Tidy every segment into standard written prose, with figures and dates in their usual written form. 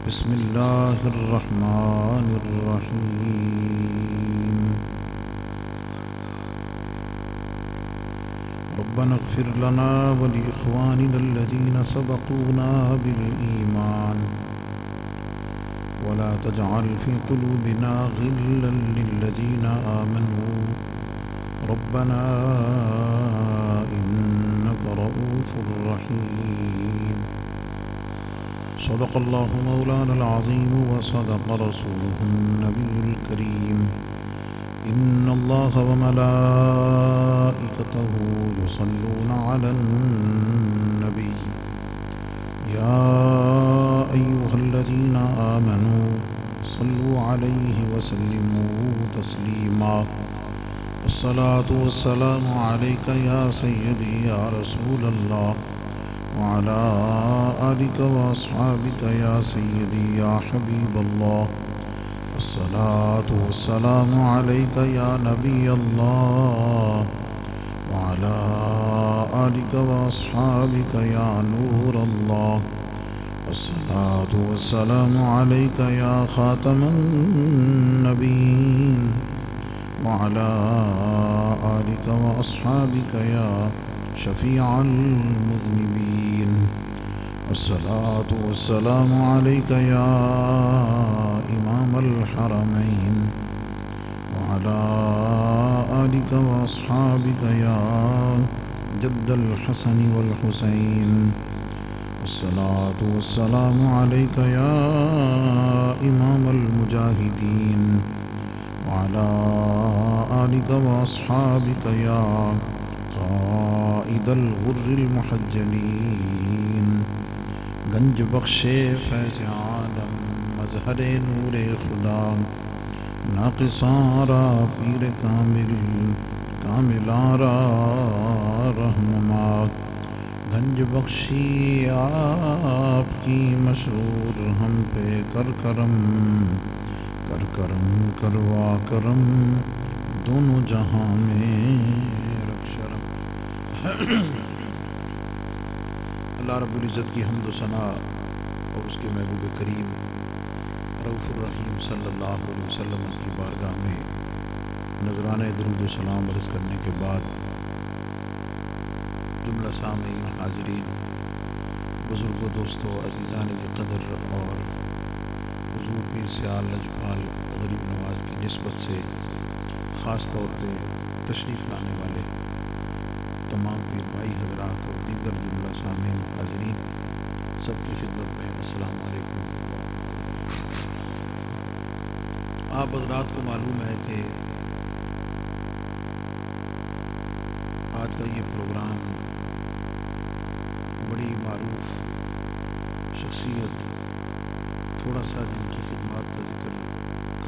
بسم اللہ الرحمن الرحیم ربنا اغفر لنا ولإخواننا الذين سبقونا بالإيمان ولا تجعل في قلوبنا غلا للذين آمنوا ربنا إنك رؤوف رحيم صدق الله مولانا العظيم وصدق رسوله النبي الكريم إن الله وملائكته يصلون على النبي يا أيها الذين آمنوا صلوا عليه وسلموا تسليما الصلاة والسلام عليك يا سيدي يا رسول الله وعلى آلك وأصحابك يا سيدي يا حبيب الله الصلاة والسلام عليك يا نبي الله وعلى آلك وأصحابك يا نور الله الصلاة والسلام عليك يا خاتم النبيين وعلى آلك وأصحابك يا شفيع المذنبين الصلاة والسلام عليك يا إمام الحرمين وعلى آلك وأصحابك يا جد الحسن والحسين الصلاة والسلام عليك يا إمام المجاهدين وعلى آلك وأصحابك يا قائد الغر المحجلين گنج بخش فیض عالم مظہر نور خدا ناقصاں را پیر کامل کاملاں را رہنما گنج بخشی آپ کی مشہور ہم پہ کر کرم کروا کرم دونوں جہاں میں رکھ شرم اللہ رب العزت کی حمد و ثنا اور اس کے محبوب کریم رؤوف الرحیم صلی اللہ علیہ وسلم کی بارگاہ میں نذرانہ درود و سلام عرض کرنے کے بعد جملہ سامعین حاضرین بزرگوں دوستوں عزیزان قدر اور حضور پیر سیال لجپال غریب نواز کی نسبت سے خاص طور پہ تشریف لانے والے تمام پیر بھائی حضرات اور دیگر جملہ سامعین حاضرین سب کی خدمت میں السلام علیکم۔ آپ حضرات کو معلوم ہے کہ آج کا یہ پروگرام بڑی معروف شخصیت تھوڑا سا جن کی خدمات کا ذکر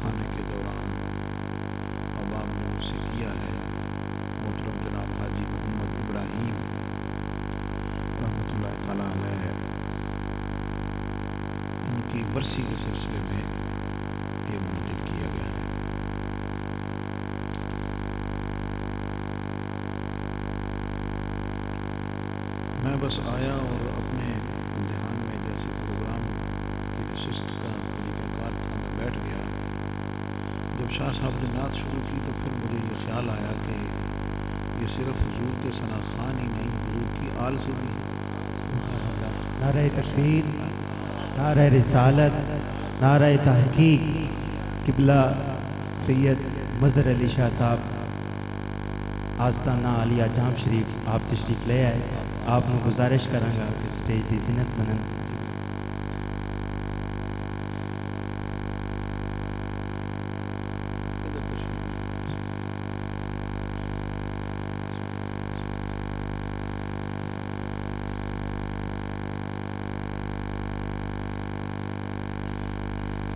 کھانے کے دوران عوام نے مجھ سے کیا ہے، محترم جناب حاجی محمد ابراہیم رحمۃ اللہ تعالیٰ علیہ، ان کی برسی کے سلسلے میں یہ منعقد کیا گیا ہے۔ میں بس آیا اور اپنے امتحان میں جیسے پروگرام کی نشست کا طریقہ کار تھا میں بیٹھ گیا۔ جب شاہ صاحب نے نعت شروع کی تو پھر مجھے یہ خیال آیا کہ یہ صرف حضور کے ثنا خوان ہی نہیں، حضور کی آل سے بھی ہے۔ نعرہ تکبیر، نعرہ رسالت، نعرہ تحقیق۔ قبلہ سید مظہر علی شاہ صاحب آستانہ عالیہ جام شریف آپ تشریف لے آئے۔ آپ کو گزارش کروں گا کہ سٹیج دی زینت بنن۔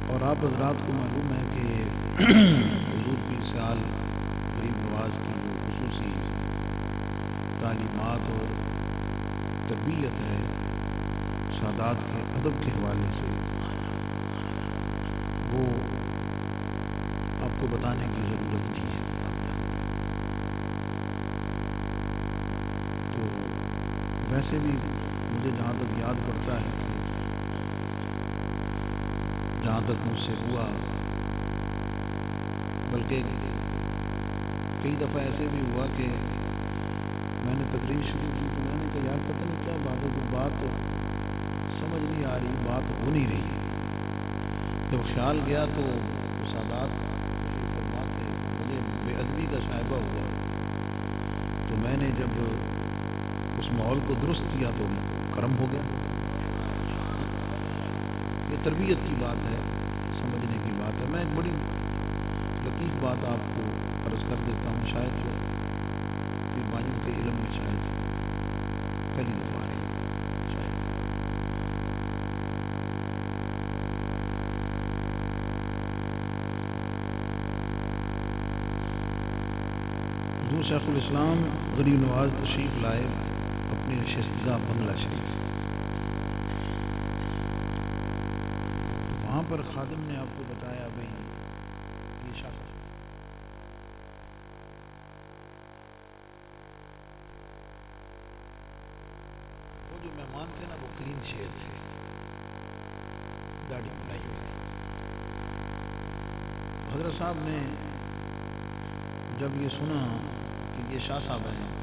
اور آپ حضرات کو معلوم ہے کہ حضور پیر سیال غریب نواز کی جو خصوصی تعلیمات اور تربیت ہے سادات کے ادب کے حوالے سے، وہ آپ کو بتانے کی ضرورت نہیں ہے۔ تو ویسے بھی مجھے جہاں تک یاد پڑتا ہے کہ جہاں تک مجھ سے ہوا، بلکہ کئی دفعہ ایسے بھی ہوا کہ میں نے تقریر شروع کی تو میں نے کہا یار پتہ نہیں کیا بات ہے، کوئی بات سمجھ نہیں آ رہی، بات ہو نہیں رہی۔ جب خیال گیا تو سادات تشریف فرما تھے، مجھے بے ادبی کا شائبہ ہوا، تو میں نے جب اس ماحول کو درست کیا تو کرم ہو گیا۔ یہ تربیت کی بات ہے، سمجھنے کی بات ہے۔ میں ایک بڑی لطیف بات آپ کو عرض کر دیتا ہوں، شاید جو پھر بھائیوں کے علم میں شاید پہلی دفعہ آ رہی ہے شاید۔ حضور شیخ الاسلام غریب نواز تشریف لائے اپنی نشستگاہ بنگلہ شریف، وہاں پر خادم نے آپ کو بتایا بھائی یہ شاہ صاحب، وہ جو مہمان تھے نا وہ کلین شیو تھے، داڑھی بنائی ہوئی تھی۔ حضرت صاحب نے جب یہ سنا کہ یہ شاہ صاحب ہیں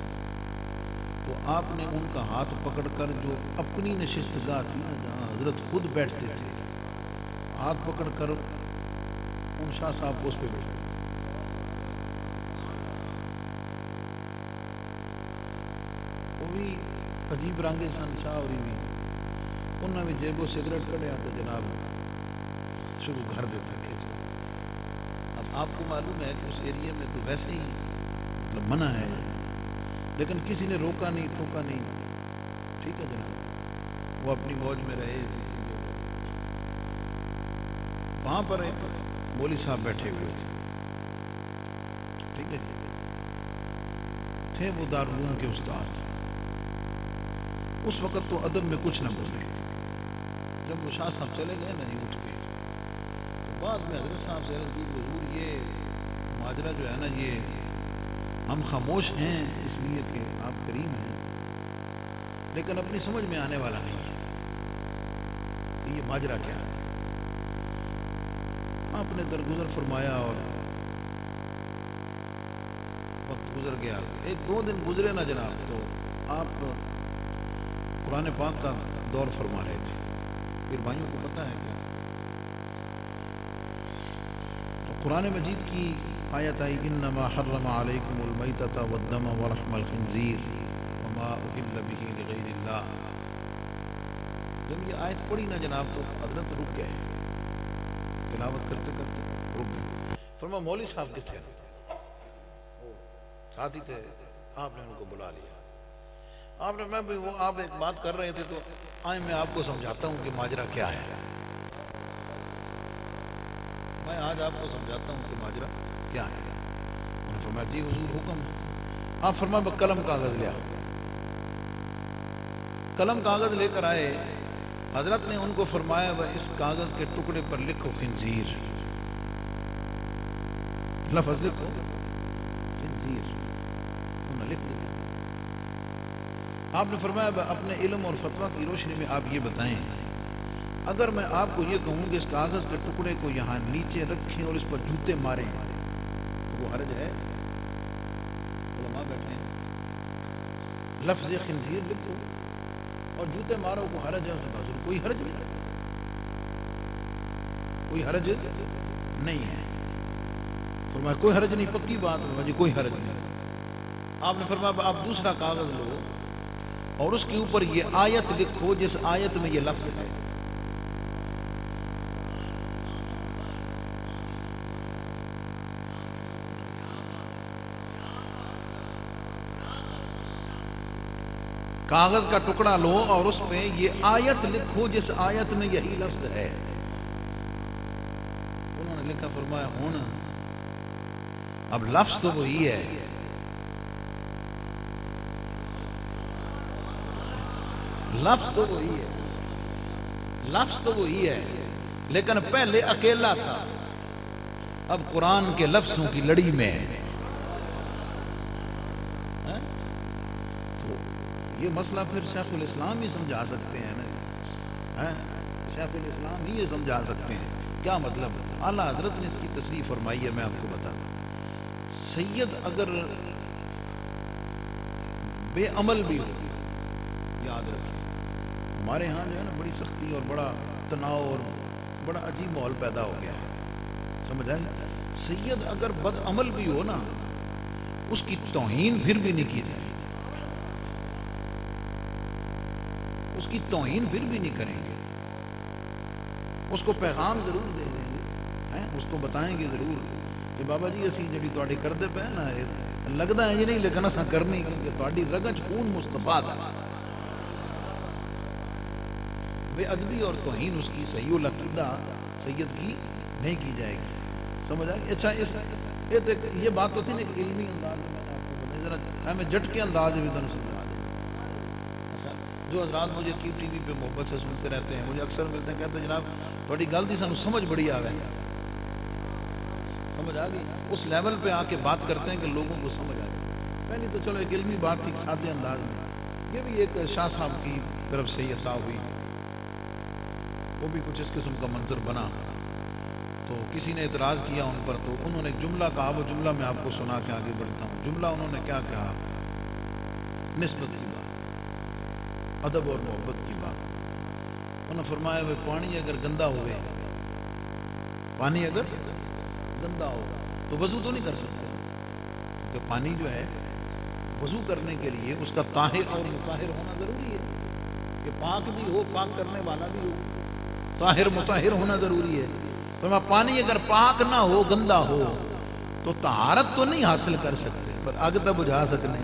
تو آپ نے ان کا ہاتھ پکڑ کر جو اپنی نشستگاہ تھی نا جہاں حضرت خود بیٹھتے تھے، ہاتھ پکڑ کر ان شاہ صاحب کو اس پہ بیٹھے۔ وہ بھی عجیب رنگ سن شاہ ہوئی بھی، انہوں نے جیبوں سگریٹ کھڑیا تو جناب شروع کر دیتا کھینچ۔ اب آپ کو معلوم ہے کہ اس ایریے میں تو ویسے ہی مطلب منع ہے، لیکن کسی نے روکا نہیں ٹوکا نہیں، ٹھیک ہے جناب، وہ اپنی موج میں رہے۔ وہاں پر ایک مولوی صاحب بیٹھے ہوئے تھے، ٹھیک ہے جی، تھے وہ دارالعلوم کے استاد۔ اس وقت تو ادب میں کچھ نہ بولے، جب وہ شاہ صاحب چلے گئے نا جی اٹھ کے، تو بعد میں حضرت صاحب سے عرض کی حضور یہ ماجرا جو ہے نا یہ ہم خاموش ہیں اس لیے کہ آپ کریم ہیں، لیکن اپنی سمجھ میں آنے والا نہیں ہے کہ یہ ماجرا کیا ہے۔ آپ نے درگزر فرمایا اور وقت گزر گیا، ایک دو دن گزرے نا جناب تو آپ قرآن پاک کا دور فرما رہے تھے۔ پھر بھائیوں کو پتہ ہے کہ تو قرآن مجید کی آیت آئی انما حرم علیکم المیتۃ والدم ولحم الخنزیر وما اہل بہ لغیر اللہ۔ جب یہ آیت پڑھی نا جناب تو حضرت رک گئے، تلاوت کرتے کرتے رک گئے۔ فرمایا مولوی صاحب کتنے ساتھی تھے، آپ نے ان کو بلا لیا۔ آپ نے میں وہ آپ ایک بات کر رہے تھے تو آئیں میں آپ کو سمجھاتا ہوں کہ ماجرا کیا ہے، میں آج آپ کو سمجھاتا ہوں کہ ماجرا کیا ہے۔ انہوں نے فرمایا جی حضور حکم۔ آپ فرمایا قلم کاغذ لیا، قلم کاغذ لے کر آئے۔ حضرت نے ان کو فرمایا وہ اس کاغذ کے ٹکڑے پر لکھو خنزیر، لفظ لکھو خنزیر، انہوں نے لکھ دیا۔ آپ نے فرمایا اپنے علم اور فتویٰ کی روشنی میں آپ یہ بتائیں اگر میں آپ کو یہ کہوں کہ اس کاغذ کے ٹکڑے کو یہاں نیچے رکھیں اور اس پر جوتے ماریں تو وہ حرج ہے؟ علماء بیٹھے ہیں، لفظ خنزیر لکھو اور جوتے مارو کو حرج ہے؟ حضور کوئی حرج نہیں، کوئی حرج نہیں ہے۔ فرمایا کوئی حرج نہیں، پکی بات ہے جی، کوئی حرج نہیں۔ آپ نے فرمایا آپ دوسرا کاغذ لو اور اس کے اوپر یہ آیت لکھو جس آیت میں یہ لفظ ہے۔ کاغذ کا ٹکڑا لو اور اس پہ یہ آیت لکھو جس آیت میں یہی لفظ ہے۔ انہوں نے لکھا، فرمایا ہوں اب لفظ تو وہی ہے، لفظ تو وہی ہے، لفظ تو وہی ہے، لیکن پہلے اکیلا تھا، اب قرآن کے لفظوں کی لڑی میں ہے۔ تو یہ مسئلہ پھر شیخ الاسلام ہی سمجھا سکتے ہیں نا، شیخ الاسلام ہی یہ سمجھا سکتے ہیں کیا مطلب؟ اعلیٰ حضرت نے اس کی تصریح فرمائی ہے، میں آپ کو بتا دوں۔ سید اگر بے عمل بھی ہو، یاد رکھیں ہمارے ہاں جو ہے نا بڑی سختی اور بڑا تناؤ اور بڑا عجیب ماحول پیدا ہو گیا ہے، سمجھ آئے؟ سید اگر بد عمل بھی ہو نا، اس کی توہین پھر بھی نہیں کی جائے، اس کی توہین پھر بھی نہیں کریں گے، اس کو پیغام ضرور دے دیں گے، اس کو بتائیں گے ضرور کہ بابا جی اسی جڑی تواڈی کردے پے نا لگدا ہے جی نہیں، لیکن اساں کرنی کیونکہ تواڈی رگج خون مصطفیٰ دا، بے ادبی اور توہین اس کی صحیح العقیدہ سید کی نہیں کی جائے گی، سمجھ آئے؟ اچھا یہ بات تو تھی نا کہ علمی انداز میں میں نے آپ کو بتایا، ذرا میں جھٹ کے انداز میں تمہیں سمجھا دیں۔ اچھا جو حضرات مجھے کیو ٹی وی پہ محبت سے سنتے رہتے ہیں، مجھے اکثر ملتے ہیں، کہتے ہیں جناب تھوڑی گل دی سانو سمجھ بڑی آوے، سمجھ آ گئی؟ اس لیول پہ آ کے بات کرتے ہیں کہ لوگوں کو سمجھ آ جائے۔ پہلی تو چلو ایک علمی بات تھی سادے انداز میں، یہ بھی ایک شاہ صاحب کی طرف سے یہ عطا ہوئی، وہ بھی کچھ اس قسم کا منظر بنا، تو کسی نے اعتراض کیا ان پر، تو انہوں نے ایک جملہ کہا، وہ جملہ میں آپ کو سنا کے آگے بڑھتا ہوں۔ جملہ انہوں نے کیا کہا؟ نسبت کی بات، ادب اور محبت کی بات۔ انہوں نے فرمایا وہ پانی اگر گندا ہوئے، پانی اگر گندا ہو تو وضو تو نہیں کر سکتے، کیونکہ پانی جو ہے وضو کرنے کے لیے اس کا طاہر اور مطہر ہونا ضروری ہے، کہ پاک بھی ہو، پاک کرنے والا بھی ہو، طاہر مطہر ہونا ضروری ہے۔ فرمایا پانی اگر پاک نہ ہو، گندا ہو، تو طہارت تو نہیں حاصل کر سکتے، پر اگ تو بجھا سکنے،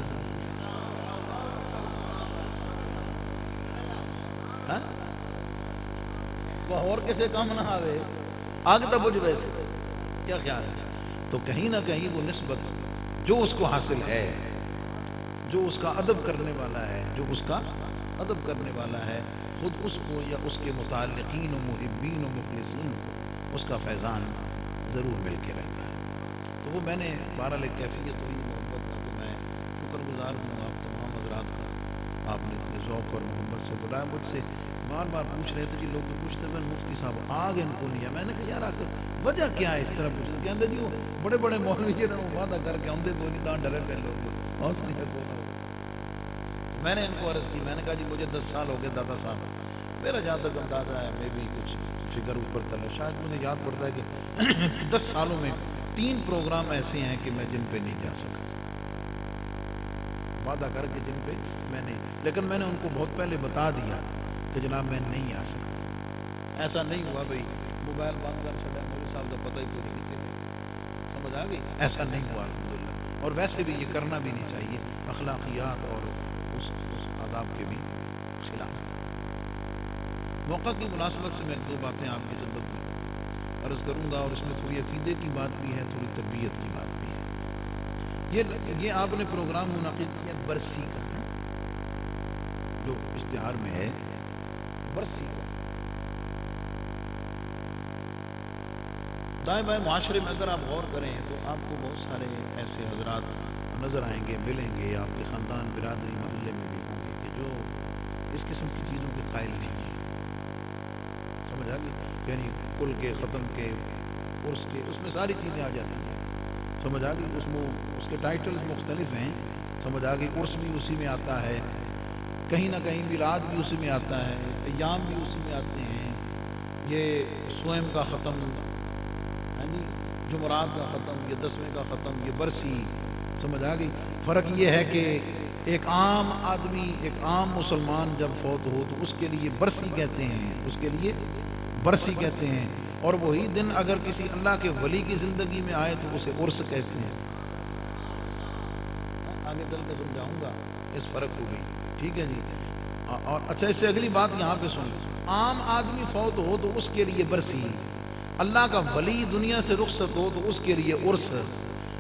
وہ اور کسے کام نہ آوے، آگ تو بجھ ویسے، کیا خیال ہے؟ تو کہیں نہ کہیں وہ نسبت جو اس کو حاصل ہے، جو اس کا ادب کرنے والا ہے، جو اس کا ادب کرنے والا ہے، خود اس کو یا اس کے متعلقین و محبین و مخلصین کو اس کا فیضان ضرور مل کے رہتا ہے۔ تو وہ میں نے بہرحال ایک کیفیت ہوئی محبت کا، تو میں شکر گزار ہوں آپ تمام حضرات کا، آپ نے اتنے ذوق اور محبت سے بلایا۔ مجھ سے بار بار پوچھ رہے تھے کہ لوگ پوچھتے تھے مفتی صاحب آگ ان کو نہیں ہے، میں نے کہا یار آخر وجہ کیا ہے اس طرح پوچھتے؟ کہتے جی وہ بڑے بڑے مولوی جو وہ وعدہ کر کے آدھے کو نہیں، تاں ڈرے پہ لوگ حوصلے کو۔ میں نے ان کو عرض کی، میں نے کہا جی مجھے 10 سال ہو گئے دادا صاحب، میرا جہاں تک اندازہ ہے میں بھی کچھ فگر اوپر تلے، شاید مجھے یاد پڑتا ہے کہ 10 سالوں میں 3 پروگرام ایسے ہیں کہ میں جن پہ نہیں جا سکا، وعدہ کر کے جن پہ میں نہیں، لیکن میں نے ان کو بہت پہلے بتا دیا کہ جناب میں نہیں آ سکتا۔ ایسا نہیں ہوا بھائی موبائل بند کر چھڑا مولوی صاحب کا پتہ ہی کوئی نہیں کتنے گئے، سمجھ آ گئی؟ ایسا نہیں ہوا الحمدللہ، اور ویسے بھی یہ کرنا بھی نہیں چاہیے، اخلاقیات اور اس آداب کے بھی خلاف۔ موقع کی مناسبت سے میں 2 باتیں آپ کی خدمت میں عرض کروں گا، اور اس میں تھوڑی عقیدے کی بات بھی ہے، تھوڑی تربیت کی بات بھی ہے۔ یہ آپ نے پروگرام منعقد کیا برسی کا، جو اشتہار میں ہے برسی کا، دائیں بائیں معاشرے میں اگر آپ غور کریں تو آپ کو بہت سارے ایسے حضرات نظر آئیں گے، ملیں گے، آپ کے خاندان برادری محلے میں بھی ہوں گے کہ جو اس قسم کی چیزوں کے قائل نہیں ہیں، سمجھ آ گئی؟ یعنی کل کے، ختم کے، عرس کے، اس میں ساری چیزیں آ جاتی ہیں، سمجھ آ گئی؟ اس کے ٹائٹل مختلف ہیں، سمجھ آ گئی؟ عرس بھی اسی میں آتا ہے، کہیں نہ کہیں میلاد بھی اسی میں آتا ہے، ایام بھی اسی میں آتے ہیں، یہ سوئم کا ختم، جمعرات کا ختم، یہ 10ویں کا ختم، یہ برسی، سمجھ آ گئی؟ فرق یہ ہے کہ ایک عام آدمی، ایک عام مسلمان جب فوت ہو تو اس کے لیے برسی کہتے ہیں، اس کے لیے برسی کہتے ہیں، اور وہی دن اگر کسی اللہ کے ولی کی زندگی میں آئے تو اسے عرس کہتے ہیں۔ آگے چل کے سمجھاؤں گا اس فرق کو بھی، ٹھیک ہے جی؟ اور اچھا اس سے اگلی بات یہاں پہ سن، عام آدمی فوت ہو تو اس کے لیے برسی، اللہ کا ولی دنیا سے رخصت ہو تو اس کے لیے عرس،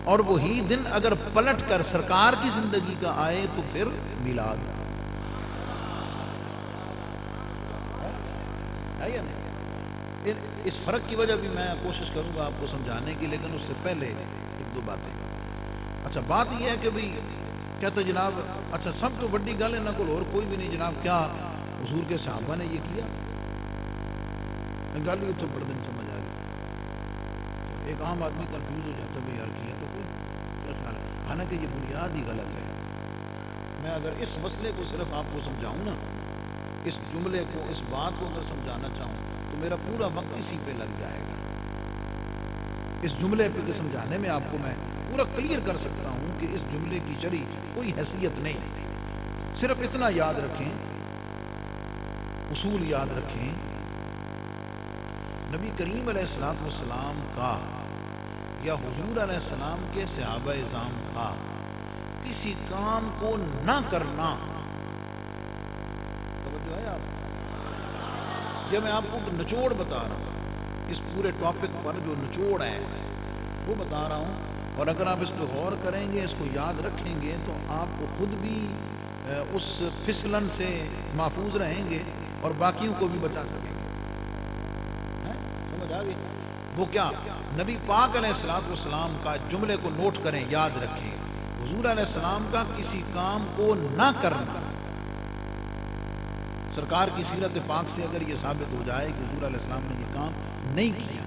اور وہی دن اگر پلٹ کر سرکار کی زندگی کا آئے تو پھر میلاد ہے یا نہیں؟ اس فرق کی وجہ بھی میں کوشش کروں گا آپ کو سمجھانے کی، لیکن اس سے پہلے 1-2 باتیں۔ اچھا بات یہ ہے کہ بھئی کہتے جناب اچھا سب تو بڑی گل ہے نہ کوئی اور کوئی بھی نہیں جناب، کیا حضور کے صحابہ نے یہ کیا؟ گل ہی اتوں بڑے دن سمجھ آ گئی، ایک عام آدمی کنفیوز ہو جاتا ہے یار کیا تو کوئی کیا خیال ہے، حالانکہ یہ بنیاد ہی غلط ہے۔ میں اگر اس مسئلے کو صرف آپ کو سمجھاؤں نا، اس جملے کو، اس بات کو اگر سمجھانا چاہوں تو میرا پورا وقت اسی پہ لگ جائے گا۔ اس جملے پہ سمجھانے میں آپ کو میں پورا کلیئر کر سکتا ہوں کہ اس جملے کی شرعی کوئی حیثیت نہیں۔ صرف اتنا یاد رکھیں، اصول یاد رکھیں، نبی کریم علیہ السلام کا یا حضور علیہ السلام کے صحابہ اعظام کا کسی کام کو نہ کرنا، توجہ ہے آپ، یہ میں آپ کو نچوڑ بتا رہا ہوں، اس پورے ٹاپک پر جو نچوڑ ہے وہ بتا رہا ہوں، اور اگر آپ اس پہ غور کریں گے، اس کو یاد رکھیں گے تو آپ کو خود بھی اس پھسلن سے محفوظ رہیں گے اور باقیوں کو بھی بچا سکیں گے۔ سمجھ آ گئی؟ وہ کیا؟ نبی پاک علیہ السلام کا جملے کو نوٹ کریں، یاد رکھیں، حضور علیہ السلام کا کسی کام کو نہ کرنا۔ سرکار کی سیرت پاک سے اگر یہ ثابت ہو جائے کہ حضور علیہ السلام نے یہ کام نہیں کیا،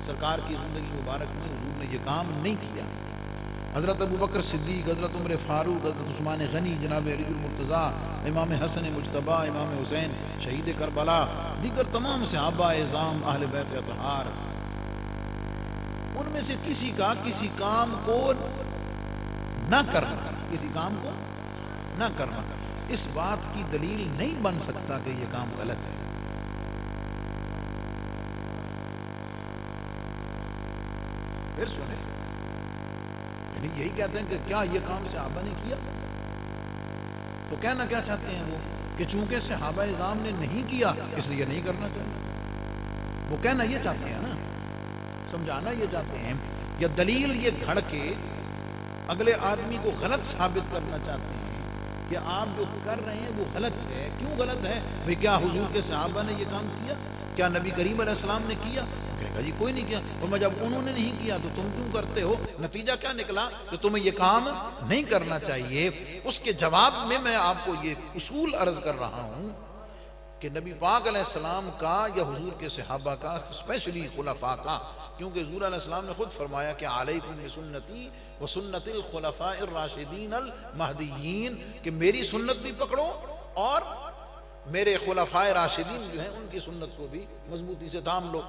سرکار کی زندگی مبارک میں حضور نے یہ کام نہیں کیا، حضرت ابوبکر صدیق، حضرت عمر فاروق، حضرت عثمان غنی، جناب علی المرتضیٰ، امام حسن مجتبیٰ، امام حسین شہید کربلا، دیگر تمام صحابہ اعظام، اہل بیت اطہار، ان میں سے کسی کا کسی کام کو نہ کرنا، کسی کام کو نہ کرنا اس بات کی دلیل نہیں بن سکتا کہ یہ کام غلط ہے۔ پھر سنیں، یعنی یہی کہتے ہیں کہ کیا یہ کام صحابہ نے کیا؟ تو کہنا کیا چاہتے ہیں وہ کہ چونکہ صحابہ اعظام نے نہیں کیا اس لیے نہیں کرنا چاہیے، وہ کہنا یہ چاہتے ہیں نا، سمجھانا یہ چاہتے ہیں، یا دلیل یہ گھڑ کے اگلے آدمی کو غلط ثابت کرنا چاہتے ہیں کہ آپ جو کر رہے ہیں وہ غلط ہے۔ کیوں غلط ہے؟ بھئی کیا حضور کے صحابہ نے یہ کام کیا؟ کیا نبی کریم علیہ السلام نے کیا؟ کہے گا جی کوئی نہیں کیا۔ اور جب انہوں نے نہیں کیا تو تم کیوں کرتے ہو؟ نتیجہ کیا نکلا کہ تمہیں یہ کام نہیں کرنا چاہیے۔ اس کے جواب میں میں آپ کو یہ اصول عرض کر رہا ہوں کہ نبی پاک علیہ السلام کا یا حضور کے صحابہ کا، اسپیشلی خلفاء کا، کیونکہ حضور علیہ السلام نے خود فرمایا کہ علیکم بسنتی وسنت الخلفاء الراشدین المہدیین، کہ میری سنت بھی پکڑو اور میرے خلفاء راشدین جو ہیں ان کی سنت کو بھی مضبوطی سے تھام لو۔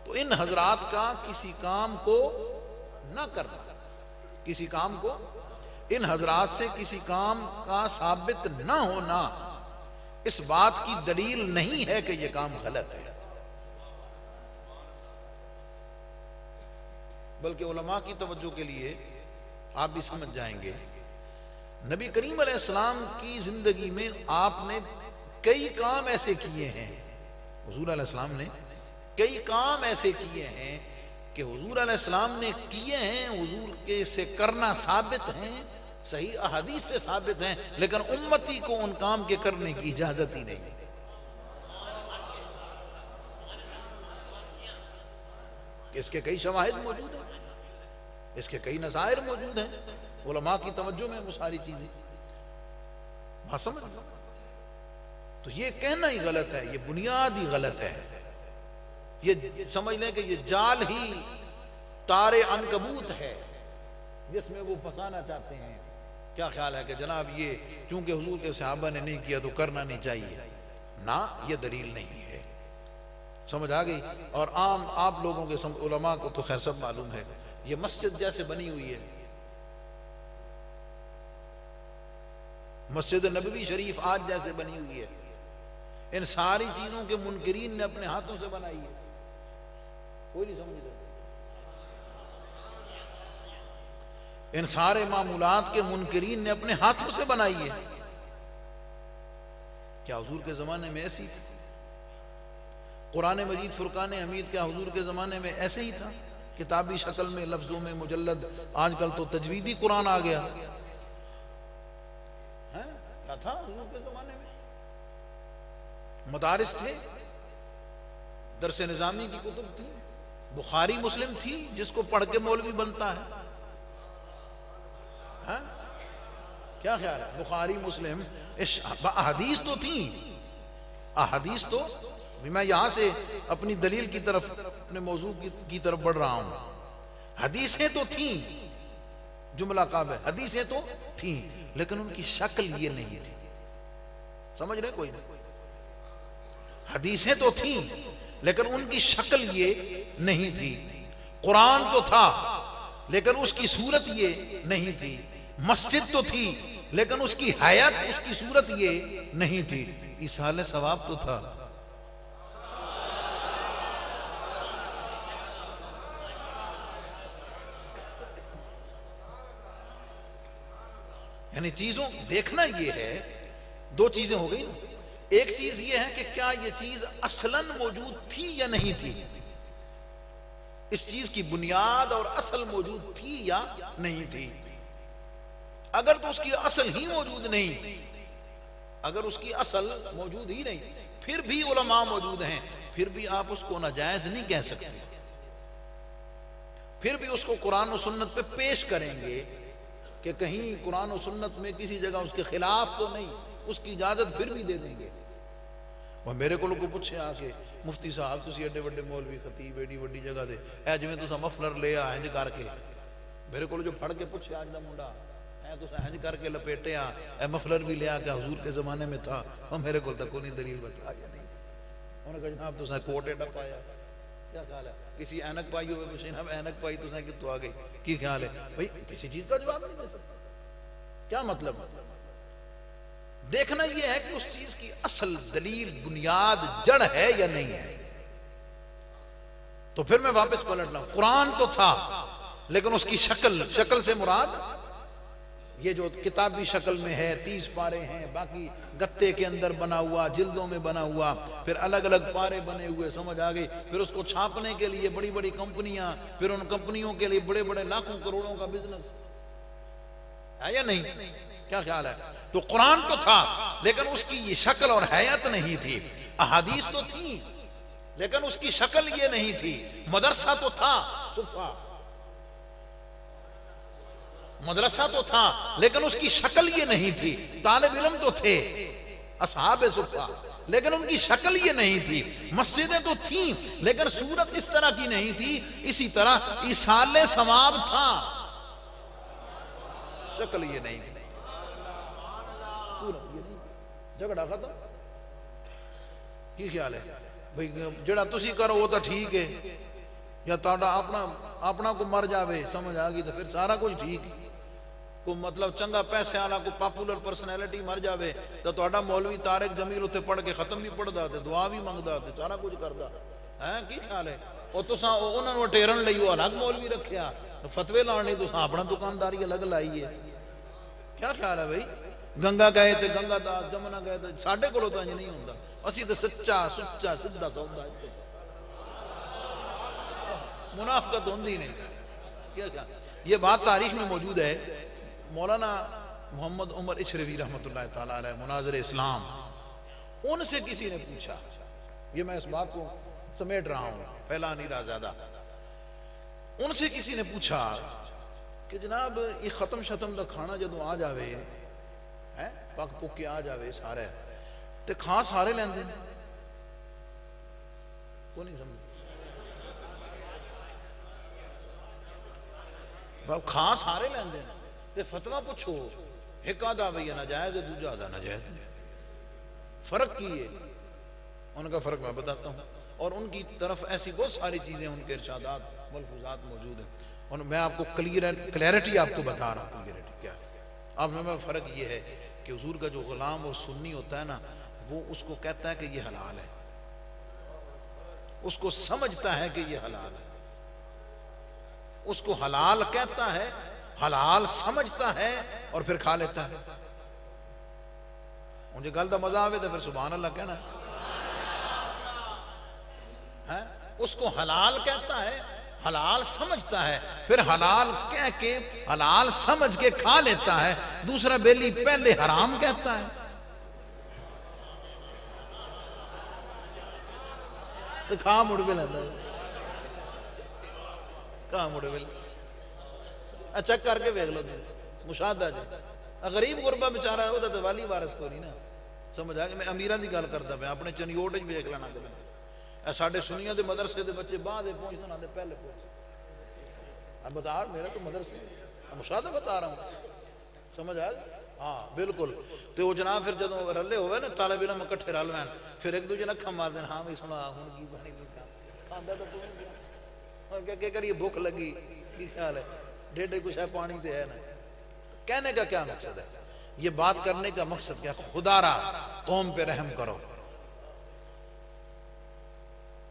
تو ان حضرات کا کسی کام کو نہ کرنا، کسی کام کو، ان حضرات سے کسی کام کا ثابت نہ ہونا اس بات کی دلیل نہیں ہے کہ یہ کام غلط ہے، بلکہ علماء کی توجہ کے لیے آپ بھی سمجھ جائیں گے، نبی کریم علیہ السلام کی زندگی میں آپ نے کئی کام ایسے کیے ہیں، حضور علیہ السلام نے کئی کام ایسے کیے ہیں کہ حضور علیہ السلام نے کیے ہیں، حضور کے سے کرنا ثابت ہیں، صحیح احادیث سے ثابت ہیں، لیکن امتی کو ان کام کے کرنے کی اجازت ہی نہیں۔ اس کے کئی شواہد موجود ہیں، اس کے کئی نظائر موجود ہیں، علماء کی توجہ میں وہ ساری چیزیں بات سمجھ۔ تو یہ کہنا ہی غلط ہے، یہ بنیاد ہی غلط ہے، یہ سمجھ لیں کہ یہ جال ہی تار عنکبوت ہے جس میں وہ پھنسانا چاہتے ہیں۔ کیا خیال ہے کہ جناب یہ چونکہ حضور کے صحابہ نے نہیں کیا تو کرنا نہیں چاہیے؟ نہ، یہ دلیل نہیں ہے۔ سمجھ آ گئی؟ اور عام آپ لوگوں کے علماء کو تو خیر سب معلوم ہے، یہ مسجد جیسے بنی ہوئی ہے، مسجد نبوی شریف آج جیسے بنی ہوئی ہے، ان ساری چیزوں کے منکرین نے اپنے ہاتھوں سے بنائی ہے، کوئی نہیں سمجھتا۔ ان سارے معمولات کے منکرین نے اپنے ہاتھوں سے بنائی ہے۔ کیا حضور کے زمانے میں ایسی تھی؟ قرآن مجید فرقان حمید کیا حضور کے زمانے میں ایسے ہی تھا؟ کتابی شکل میں، لفظوں میں، مجلد؟ آج کل تو تجویدی قرآن آ گیا، کیا تھا حضور کے زمانے میں؟ مدارس تھے، درس نظامی کی کتب تھی، بخاری مسلم تھی جس کو پڑھ کے مولوی بنتا ہے۔ کیا خیال ہے؟ بخاری مسلم احادیث تو تھیں، احادیث تو میں یہاں سے اپنی دلیل کی طرف، اپنے موضوع کی طرف بڑھ رہا ہوں. حدیثیں تو تھیں، جملہ کعب ہے، حدیثیں تو تھیں لیکن ان کی شکل یہ نہیں تھی. سمجھ رہے کوئی نہیں؟ حدیثیں تو تھیں لیکن ان کی شکل یہ نہیں تھی. قرآن تو تھا لیکن اس کی صورت یہ نہیں تھی. مسجد تو تھی لیکن اس کی حیات، اس کی صورت یہ نہیں تھی. ایصال ثواب تو تھا. یعنی چیزوں دیکھنا یہ ہے، دو چیزیں ہو گئی. ایک چیز یہ ہے کہ کیا یہ چیز اصلاً موجود تھی یا نہیں تھی، اس چیز کی بنیاد اور اصل موجود تھی یا نہیں تھی. اگر تو اس کی اصل ہی موجود نہیں، اگر اس کی اصل موجود ہی نہیں، پھر بھی علماء موجود ہیں، پھر بھی آپ اس کو ناجائز نہیں کہہ سکتے. پھر بھی اس کو قرآن و سنت پہ پیش کریں گے کہ کہیں قرآن و سنت میں کسی جگہ اس کے خلاف تو نہیں، اس کی اجازت پھر بھی دے دیں گے. وہ میرے کو لوگوں پوچھے آ کے، مفتی صاحب تسی ایڈے وڈے مولوی خطیب ایڈی وڈی جگہ دے اے جویں تساں مفلر لے آ ہنج کر کے، میرے کو جو پھڑ کے پوچھے آج دا منڈا اے تساں ہنج کر کے لپیٹے آ، اے مفلر بھی لے آ کے حضور کے زمانے میں تھا. وہ میرے کو تک کوئی دلیل بتا یا نہیں. انہوں نے کہا جناب تساں کوٹ ایڈا پایا، کیا خیال ہے؟ کسی اینک پائی ہوئے پوچھے جناب اینک پائی تساں کتوں آ گئی، کی خیال ہے؟ بھئی کسی چیز کا جواب نہیں دے سکتا. کیا مطلب؟ دیکھنا یہ ہے کہ اس چیز کی اصل دلیل، بنیاد، جڑ ہے یا نہیں ہے. تو پھر میں واپس پلٹ رہا ہوں. قرآن تو تھا لیکن اس کی شکل سے مراد یہ جو کتابی شکل میں ہے، 30 پارے ہیں، باقی گتے کے اندر بنا ہوا، جلدوں میں بنا ہوا، پھر الگ الگ پارے بنے ہوئے، سمجھ آ گئی. پھر اس کو چھاپنے کے لیے بڑی بڑی کمپنیاں، پھر ان کمپنیوں کے لیے بڑے بڑے لاکھوں کروڑوں کا بزنس ہے یا نہیں؟ کیا خیال ہے؟ تو قرآن تو تھا لیکن اس کی یہ شکل اور حیات نہیں تھی. احادیث تو تھی لیکن اس کی شکل یہ نہیں تھی. مدرسہ تو تھا، صفہ مدرسہ تو تھا لیکن اس کی شکل یہ نہیں تھی. طالب علم تو تھے اصحاب صفہ لیکن ان کی شکل یہ نہیں تھی. مسجدیں تو تھیں لیکن صورت اس طرح کی نہیں تھی. اسی طرح ایصال ثواب تھا، شکل یہ نہیں تھی، صورت یہ نہیں تھی. جھگڑا ختم. کی خیال ہے بھئی جڑا تسی کرو وہ تو ٹھیک ہے، یا تہاڈا اپنا کو مر جاوے، سمجھ آ گئی تو پھر سارا کچھ ٹھیک. کو مطلب چنگا پیسے والا کو پاپولر پرسنالٹی مر جاوے تو تہاڈا مولوی طارق جمیل اتنے پڑھ کے ختم بھی پڑھدا تے دعا بھی منگدا تے سارا کچھ کردا ہے. کی خیال ہے؟ اور تساں انہاں نوں ٹیرن لئی وہ الگ مولوی رکھیا، فتوی لاؤن لئی تساں اپنا دکانداری الگ لائی ہے. کیا خیال ہے بھائی؟ گنگا گئے تے گنگا داس، جمنا گئے تے ساڈے کولوں تو انج نہیں ہوندا. اسی تے سچا سچا سیدھا سودا منافقت ہوندی نہیں. کیا یہ بات تاریخ میں موجود ہے. مولانا محمد عمر اشرفی رحمۃ اللہ تعالیٰ علیہ، مناظر اسلام، ان سے کسی نے پوچھا، یہ میں اس بات کو سمیٹ رہا ہوں، پھیلا نہیں رہا زیادہ. ان سے کسی نے پوچھا کہ جناب یہ ختم شتم دا کھانا جدو آ جاوے، پک پک کے آ جاوے سارے تے کھان سارے لیندے کو نہیں سمجھ؟ کھان سارے لیندے تے فتویٰ پوچھو، ایک آدھا بھئی ناجائز ہے، دوجا آدھا ناجائز ہے. فرق کی ہے؟ ان کا فرق میں بتاتا ہوں. اور ان کی طرف ایسی بہت ساری چیزیں، ان کے ارشادات ملفوظات موجود ہیں. اور میں آپ کو کلیئرٹی آپ کو بتا رہا ہوں. کلیئرٹی کیا ہے؟ اب میں فرق یہ ہے کہ حضور کا جو غلام اور سنی ہوتا ہے نا، وہ اس کو کہتا ہے کہ یہ حلال ہے، اس کو سمجھتا ہے کہ یہ حلال ہے، اس کو حلال کہتا ہے، حلال سمجھتا ہے اور پھر کھا لیتا ہے. مجھے گل دا مزہ آوے تو پھر سبحان اللہ کہنا ہے. اس کو حلال کہتا ہے، حلال سمجھتا ہے، پھر حلال کہہ کے حلال سمجھ کے کھا لیتا ہے. دوسرا بیلی پہلے حرام کہتا ہے تو کھا مڑ بھی لیتا ہے. کہاں مڑ بھی اچھا کر کے ویکھ لو جی، مشاہدہ جی. غریب غربہ بیچارہ ہے، وہ تو والی وارث کو نہیں نا. سمجھ آ کہ میں امیراں دی گل کردا پیا، اپنے چنیوٹ وچ ویکھ لینا کدے ساڈے سنیاں دے مدرسے دے بچے بعد پہنچتے نہ پہلے پہنچ. اب بتا میرا تو مدرسے مشاہدہ بتا رہا ہوں, سمجھ آئے؟ ہاں بالکل. تو وہ جناب پھر جدوں رلے ہوئے نا طالب علم اکٹھے رل وین, پھر ایک دوجے اکھاں مار دین, ہاں بھائی سنا ہن کی بنی دی کام کھاندا تو ہن کیا کریے, بھوک لگی, کی خیال ہے, ڈیڈے کچھ ہے پانی تے ہے نا. کہنے کا کیا مقصد ہے؟ یہ بات کرنے کا مقصد کیا؟ خدا را قوم پہ رحم کرو,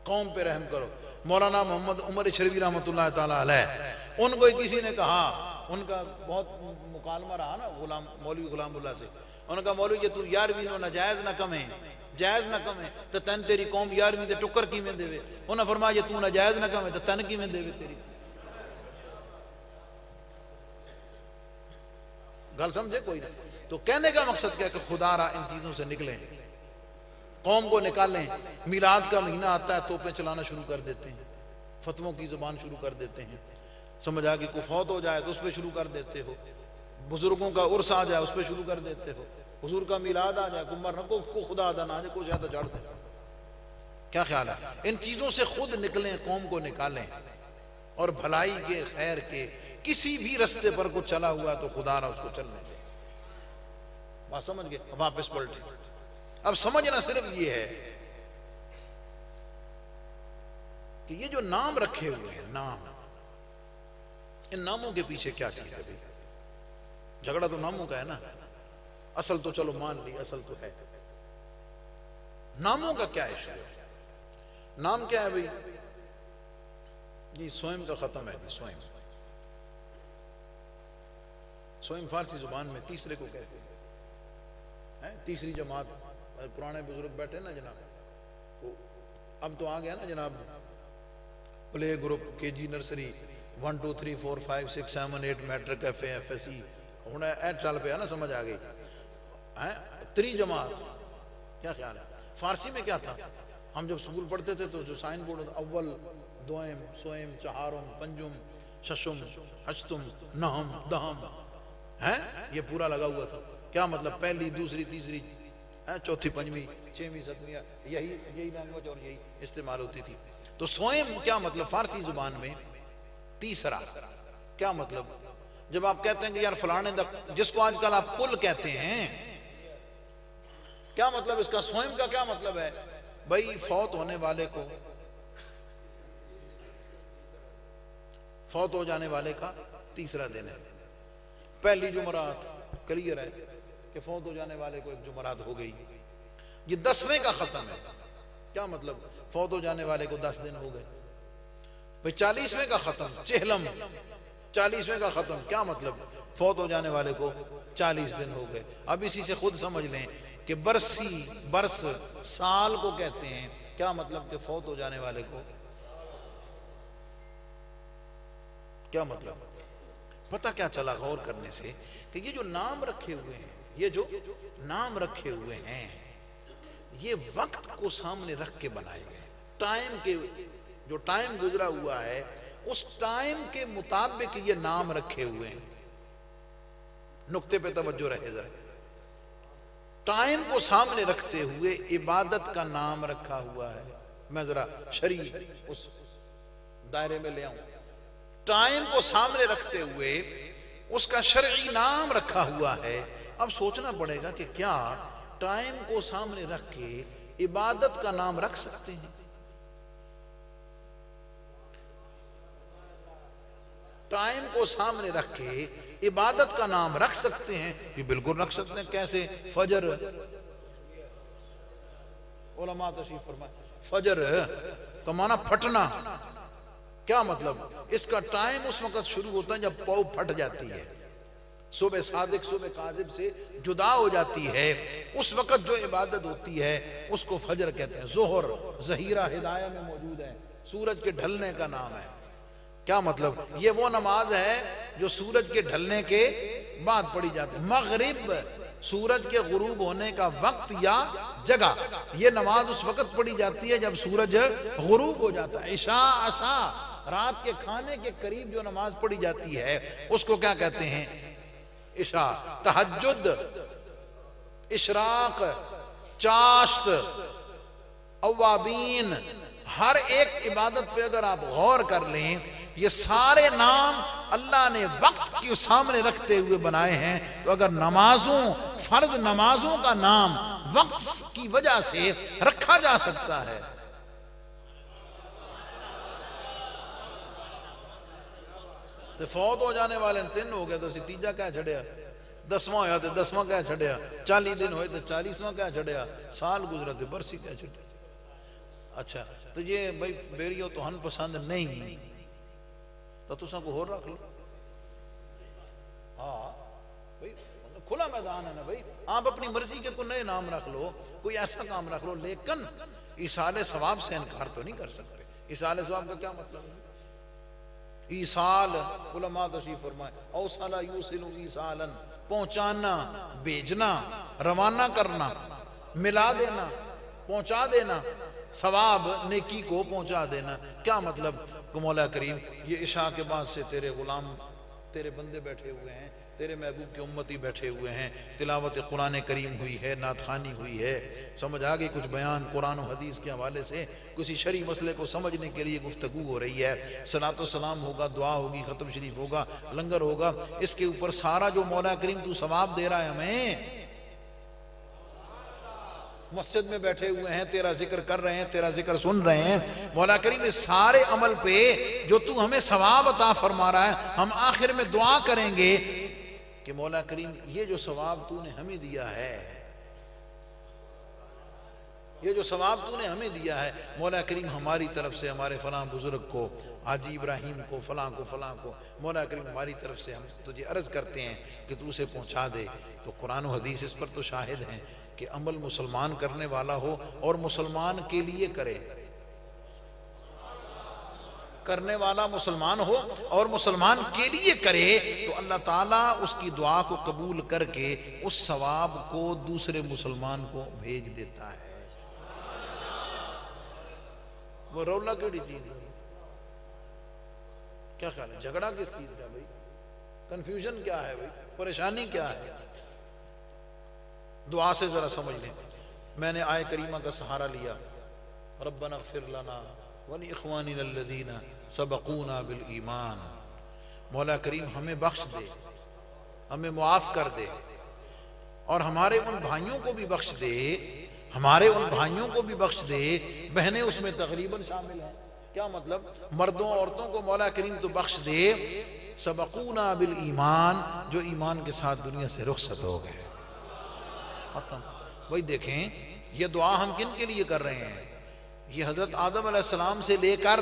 قوم پہ رحم کرو. مولانا محمد عمر شریفی رحمۃ اللہ تعالیٰ علیہ, ان کو کسی نے کہا, ان کا بہت مکالمہ رہا نا مولوی غلام اللہ سے, انہوں نے کہا مولوی جی تو 11ویں نو ناجائز نہ کمیں, جائز نہ کمیں تو تن تیری قوم 11ویں دے ٹکر کی میں دے وے. انہوں نے فرمایا جی تو ناجائز نہ کمیں تو تن کی میں دے وے. تیری گل سمجھے کوئی نہیں؟ تو کہنے کا مقصد کیا کہ خدا را ان چیزوں سے نکلیں, قوم کو نکالیں. میلاد کا مہینہ آتا ہے توپیں چلانا شروع کر دیتے ہیں, فتووں کی زبان شروع کر دیتے ہیں, سمجھ آ کہ کوئی فوت ہو جائے تو اس پہ شروع کر دیتے ہو, بزرگوں کا عرس آ جائے اس پہ شروع کر دیتے ہو, حضور کا میلاد آ جائے, کمر نہ کو خدا ادا نہ آ جائے, کوئی شاید چڑھ دے. کیا خیال ہے؟ ان چیزوں سے خود نکلیں, قوم کو نکالیں, اور بھلائی کے خیر کے کسی بھی رستے پر کو چلا ہوا تو خدا را اس کو چلنے دے. بات سمجھ گئے؟ واپس پلٹے. اب سمجھنا صرف یہ ہے کہ یہ جو نام رکھے ہوئے ہیں, نام, ان ناموں کے پیچھے کیا چیز ہے؟ جھگڑا تو ناموں کا ہے نا, اصل تو چلو مان لی اصل تو ہے, ناموں کا کیا ایشو ہے؟ نام کیا ہے بھئی؟ جی سوئم کا ختم ہے. جی سوئم, سوئم فارسی زبان میں تیسرے کو کہتے ہیں, تیسری جماعت. پرانے بزرگ بیٹھے نا جناب, اب تو آ گیا نا جناب play group, K G nursery 1 2 3 4 5 6 7 8 matric F A F S C, ہوں ایٹ چل پہ نا, سمجھ آ گئی. تری جماعت, کیا خیال ہے؟ فارسی میں کیا تھا؟ ہم جب سکول پڑھتے تھے تو جو سائن بورڈ ہوتا, اول دوئم سوئم چہارم پنجم ششم ہشتم نہم دہم, یہ پورا لگا ہوا تھا. کیا مطلب؟ پہلی دوسری تیسری چوتھی پنجویں چھویں ستویں, یہی لینگویج اور یہی استعمال ہوتی تھی. تو سوئم کیا مطلب فارسی زبان میں؟ تیسرا. کیا مطلب؟ جب آپ کہتے ہیں کہ یار فلانے جس کو آج کل آپ کل کہتے ہیں, کیا مطلب اس کا؟ سوئم کا کیا مطلب ہے بھائی؟ فوت ہونے والے کو, فوت ہو جانے والے کا تیسرا دن ہے. پہلی جمعرات کلیئر ہے کہ فوت ہو جانے والے کو ایک جمعرات ہو گئی. یہ 10ویں کا ختم ہے. کیا مطلب؟ فوت ہو جانے والے کو 10 دن ہو گئے. بھئی 40ویں کا ختم, چہلم 40ویں کا ختم, کیا مطلب؟ فوت ہو جانے والے کو 40 دن ہو گئے. اب اسی سے خود سمجھ لیں کہ برسی, برس سال کو کہتے ہیں. کیا مطلب؟ کہ فوت ہو جانے والے کو, کیا مطلب؟ پتہ کیا چلا غور کرنے سے کہ یہ جو نام رکھے ہوئے ہیں, یہ جو نام رکھے ہوئے ہیں, یہ وقت کو سامنے رکھ کے بنائے گئے. ٹائم کے جو ٹائم گزرا ہوا ہے اس ٹائم کے مطابق یہ نام رکھے ہوئے ہیں. نقطے پہ توجہ رہے ذرا. ٹائم کو سامنے رکھتے ہوئے عبادت کا نام رکھا ہوا ہے. میں ذرا شرعی اس دائرے میں لے آؤں. ٹائم کو سامنے رکھتے ہوئے اس کا شرعی نام رکھا ہوا ہے. اب سوچنا پڑے گا کہ کیا ٹائم کو سامنے رکھ کے عبادت کا نام رکھ سکتے ہیں؟ ٹائم کو سامنے رکھ کے عبادت کا نام رکھ سکتے ہیں؟ یہ بالکل رکھ سکتے ہیں. کیسے؟ فجر, علماء تشریف فرمائے, فجر کا معنی پھٹنا. کیا مطلب؟ اس کا ٹائم اس وقت شروع ہوتا ہے جب پاؤں پھٹ جاتی ہے, صبح صادق صبح کاذب سے جدا ہو جاتی ہے. اس وقت جو عبادت ہوتی ہے اس کو فجر کہتے ہیں. ظہر ظہیرہ ہدایہ میں موجود ہے, سورج کے ڈھلنے کا نام ہے. کیا مطلب؟ یہ وہ نماز ہے جو سورج کے ڈھلنے کے بعد پڑھی جاتی ہے. مغرب سورج کے غروب ہونے کا وقت یا جگہ, یہ نماز اس وقت پڑھی جاتی ہے جب سورج غروب ہو جاتا ہے. عشاء رات کے کھانے کے قریب جو نماز پڑھی جاتی ہے اس کو کیا کہتے ہیں؟ عشاء. تہجد, اشراق, چاشت, اوابین, ہر ایک عبادت پہ اگر آپ غور کر لیں، یہ سارے نام اللہ نے وقت کے سامنے رکھتے ہوئے بنائے ہیں. تو اگر نمازوں، فرض نمازوں کا نام وقت کی وجہ سے رکھا جا سکتا ہے، تو فوت ہو جانے والے 3 ہو گئے تو تیجا کیا چھڑیا، 10واں ہویا تو 10واں کیا چھڑیا، 40 دن ہوئے تو 40واں کیا چھڑیا، سال گزرا تو برسی کیا چھڑیا. اچھا تو یہ بھائی بیڑیوں تو ہن پسند نہیں تو تساں کو ہور رکھ لو. ہاں بھائی کھلا میدان ہے نا بھائی، آپ اپنی مرضی کے کوئی نئے نام رکھ لو، کوئی ایسا کام رکھ لو، لیکن ایصال ثواب سے انکار تو نہیں کر سکتے. ایصال ثواب کا کیا مطلب ہے؟ ایصال علماء تشریف فرمائے، اوصل یوصل ایصالا، پہنچانا، بھیجنا، روانہ کرنا، ملا دینا، پہنچا دینا، ثواب نیکی کو پہنچا دینا. کیا مطلب کہ مولا کریم یہ عشاء کے بعد سے تیرے غلام، تیرے بندے بیٹھے ہوئے ہیں، تیرے محبوب کے امتی بیٹھے ہوئے ہیں، تلاوت قرآن کریم ہوئی ہے، نعت خوانی ہوئی ہے، سمجھ آگئی، کچھ بیان قرآن و حدیث کے حوالے سے کسی شرعی مسئلے کو سمجھنے کے لیے گفتگو ہو رہی ہے، صلاۃ و سلام ہوگا، دعا ہوگی، ختم شریف ہوگا، لنگر ہوگا، اس کے اوپر سارا جو مولا کریم تو ثواب دے رہا ہے ہمیں. مسجد میں بیٹھے ہوئے ہیں، تیرا ذکر کر رہے ہیں، تیرا ذکر سن رہے ہیں، مولا کریم اس سارے عمل پہ جو تو ہمیں ثواب عطا فرما رہا ہے، ہم آخر میں دعا کریں گے کہ مولا کریم یہ جو ثواب تو نے ہمیں دیا ہے، یہ جو ثواب تو نے ہمیں دیا ہے، مولا کریم ہماری طرف سے ہمارے فلاں بزرگ کو، حاجی ابراہیم کو، فلاں کو، فلاں کو، مولا کریم ہماری طرف سے ہم تجھے عرض کرتے ہیں کہ تو اسے پہنچا دے. تو قرآن و حدیث اس پر تو شاہد ہیں کہ عمل مسلمان کرنے والا ہو اور مسلمان کے لیے کرے، کرنے والا مسلمان ہو اور مسلمان کے لیے کرے، تو اللہ تعالیٰ اس کی دعا کو قبول کر کے اس ثواب کو دوسرے مسلمان کو بھیج دیتا ہے. وہ رولا کیڑی چیز ہے؟ کیا خیال ہے؟ جھگڑا کس چیز کا بھائی؟ کنفیوژن کیا ہے بھائی؟ پریشانی کیا ہے؟ دعا سے ذرا سمجھ لیں. میں نے آیت کریمہ کا سہارا لیا، ربنا اغفر لنا ولاخواننا الذین سبقونا بالایمان. مولا کریم ہمیں بخش دے، ہمیں معاف کر دے، اور ہمارے ان بھائیوں کو بھی بخش دے، ہمارے ان بھائیوں کو بھی بخش دے. بہنیں اس میں تقریباً شامل ہیں. کیا مطلب؟ مردوں عورتوں کو مولا کریم تو بخش دے، سبقونا بالایمان، جو ایمان کے ساتھ دنیا سے رخصت ہو گئے. وہی دیکھیں یہ دعا ہم کن کے لیے کر رہے ہیں؟ یہ حضرت آدم علیہ السلام سے لے کر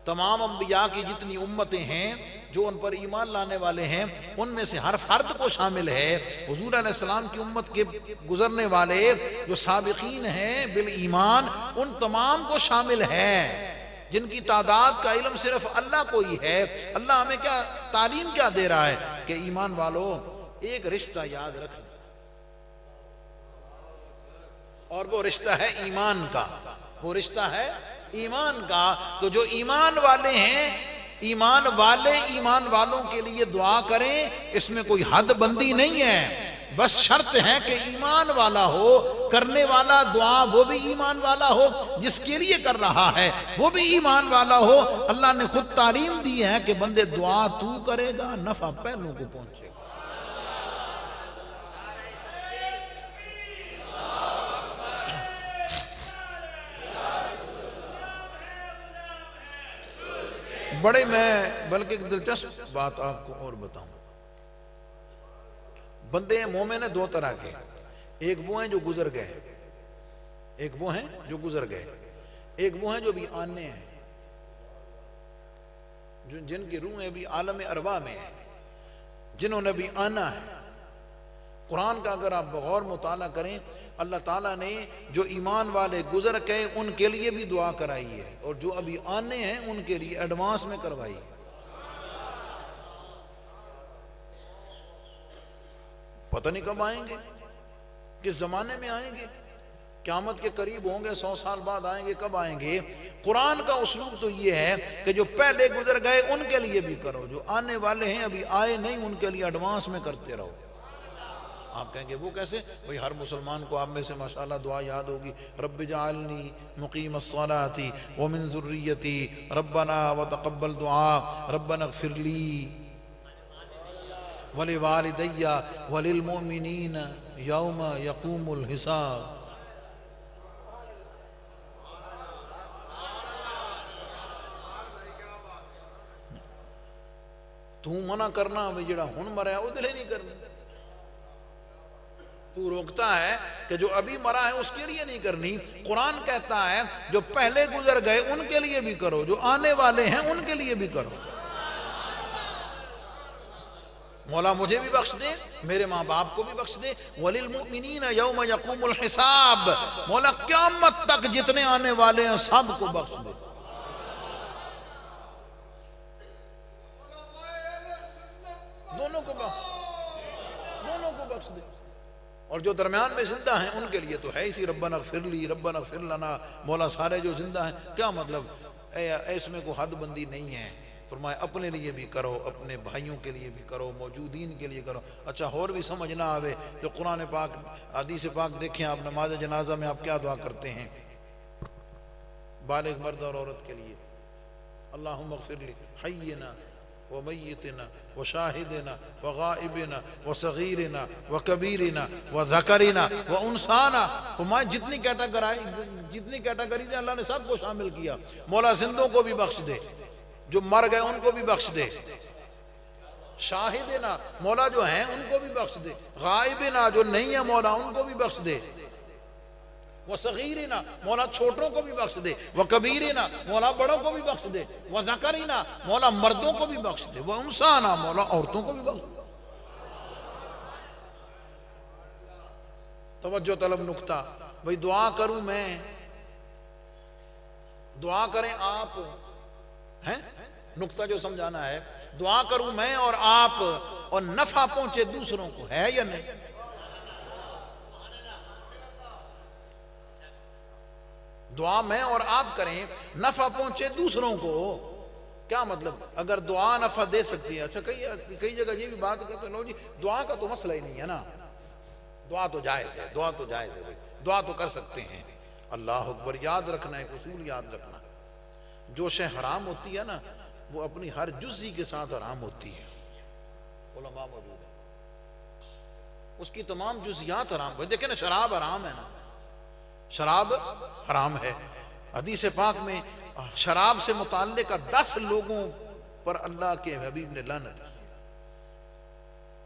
تمام انبیاء کی جتنی امتیں ہیں جو ان پر ایمان لانے والے ہیں، ان میں سے ہر فرد کو شامل ہے. حضور علیہ السلام کی امت کے گزرنے والے جو سابقین ہیں بالایمان، ان تمام کو شامل ہے، جن کی تعداد کا علم صرف اللہ کو ہی ہے. اللہ ہمیں کیا تعلیم کیا دے رہا ہے کہ ایمان والو ایک رشتہ یاد رکھنا، اور وہ رشتہ ہے ایمان کا، وہ رشتہ ہے ایمان کا. تو جو ایمان والے ہیں، ایمان والے ایمان والوں کے لیے دعا کریں، اس میں کوئی حد بندی نہیں ہے، بس شرط ہے کہ ایمان والا ہو، کرنے والا دعا وہ بھی ایمان والا ہو، جس کے لیے کر رہا ہے وہ بھی ایمان والا ہو. اللہ نے خود تعلیم دی ہے کہ بندے دعا تو کرے گا، نفع پہلوں کو پہنچے گا. بڑے میں بلکہ ایک دلچسپ بات آپ کو اور بتاؤں. بندے مومن ہیں 2 طرح کے، ایک وہ ہیں جو گزر گئے، ایک وہ ہیں جو گزر گئے، ایک وہ ہیں جو بھی آنے ہیں، جن کی روحیں بھی عالم ارواح میں ہیں، جنہوں نے بھی آنا ہے. قرآن کا اگر آپ بغور مطالعہ کریں، اللہ تعالیٰ نے جو ایمان والے گزر گئے ان کے لیے بھی دعا کرائی ہے، اور جو ابھی آنے ہیں ان کے لیے ایڈوانس میں کروائی ہے. پتہ نہیں کب آئیں گے، کس زمانے میں آئیں گے، قیامت کے قریب ہوں گے، 100 سال بعد آئیں گے، کب آئیں گے. قرآن کا اسلوب تو یہ ہے کہ جو پہلے گزر گئے ان کے لیے بھی کرو، جو آنے والے ہیں ابھی آئے نہیں ان کے لیے ایڈوانس میں کرتے رہو. آپ کہیں گے وہ کیسے؟ بھئی ہر مسلمان کو آپ میں سے ماشاءاللہ دعا یاد ہوگی، رب جعلنی مقیم الصلاۃ ومن ذریتی ربنا وتقبل دعا ربنا اغفر لی ولوالدی وللمؤمنین یوم یقوم الحساب۔ تو منع کرنا بھی جڑا ہن مرا ہے وہ دلے نہیں کرنا، تو روکتا ہے کہ جو ابھی مرا ہے اس کے لیے نہیں کرنی۔ قرآن کہتا ہے جو پہلے گزر گئے ان کے لیے بھی کرو، جو آنے والے ہیں ان کے لیے بھی کرو۔ مولا مجھے بھی بخش دے، میرے ماں باپ کو بھی بخش دے۔ وَلِلْمُؤْمِنِينَ يَوْمَ يَقُومُ الْحِسَابِ، مولا قیامت تک جتنے آنے والے ہیں سب کو بخش دے۔ دونوں کو بخش دے، اور جو درمیان میں زندہ ہیں ان کے لیے تو ہے اسی ربنا اغفر لی ربنا اغفر لنا۔ مولا سارے جو زندہ ہیں، کیا مطلب اس میں کوئی حد بندی نہیں ہے، فرمایا اپنے لیے بھی کرو، اپنے بھائیوں کے لیے بھی کرو، موجودین کے لیے کرو۔ اچھا اور بھی سمجھ نہ آوے جو قرآن پاک حدیث پاک دیکھیں آپ نماز جنازہ میں آپ کیا دعا کرتے ہیں؟ بالغ مرد اور عورت کے لیے اللہم اغفر لی حینا ومیتنا وشاہدنا وغائبنا وصغیرنا وکبیرنا وذکرنا وانسانا۔ فرمایا جتنی کیٹیگریز ہیں اللہ نے سب کو شامل کیا۔ مولا زندوں کو بھی بخش دے، جو مر گئے ان کو بھی بخش دے، شاہدنا مولا جو ہیں ان کو بھی بخش دے، غائبنا جو نہیں ہیں مولا ان کو بھی بخش دے، وصغیرنا مولا چھوٹوں کو بھی بخش دے، وکبیرنا مولا بڑوں کو بھی بخش دے، وذکرنا مولا مردوں کو بھی بخش دے، وانسانا مولا عورتوں کو بھی بخش دے۔ توجہ طلب نکتہ، بھئی دعا کروں میں، دعا کریں آپ، ہیں نکتہ جو سمجھانا ہے، دعا کروں میں اور آپ اور نفع پہنچے دوسروں کو، ہے یا نہیں؟ دعا میں اور آپ کریں، نفع پہنچے دوسروں کو، کیا مطلب؟ اگر دعا نفع دے سکتی ہے، اچھا کئی جگہ یہ بھی بات کرتے ہیں، لو جی دعا کا تو مسئلہ ہی نہیں ہے نا، دعا تو جائز ہے، دعا تو جائز ہے، دعا تو کر سکتے ہیں۔ اللہ اکبر، یاد رکھنا، ایک اصول یاد رکھنا، جو شے حرام ہوتی ہے نا وہ اپنی ہر جزی کے ساتھ حرام ہوتی ہے۔ علماء موجود ہیں، اس کی تمام جزیات حرام ہوئی۔ دیکھیں نا شراب حرام ہے نا، شراب حرام ہے۔ حدیث پاک میں شراب سے متعلق 10 لوگوں پر اللہ کے حبیب نے لعنت کی۔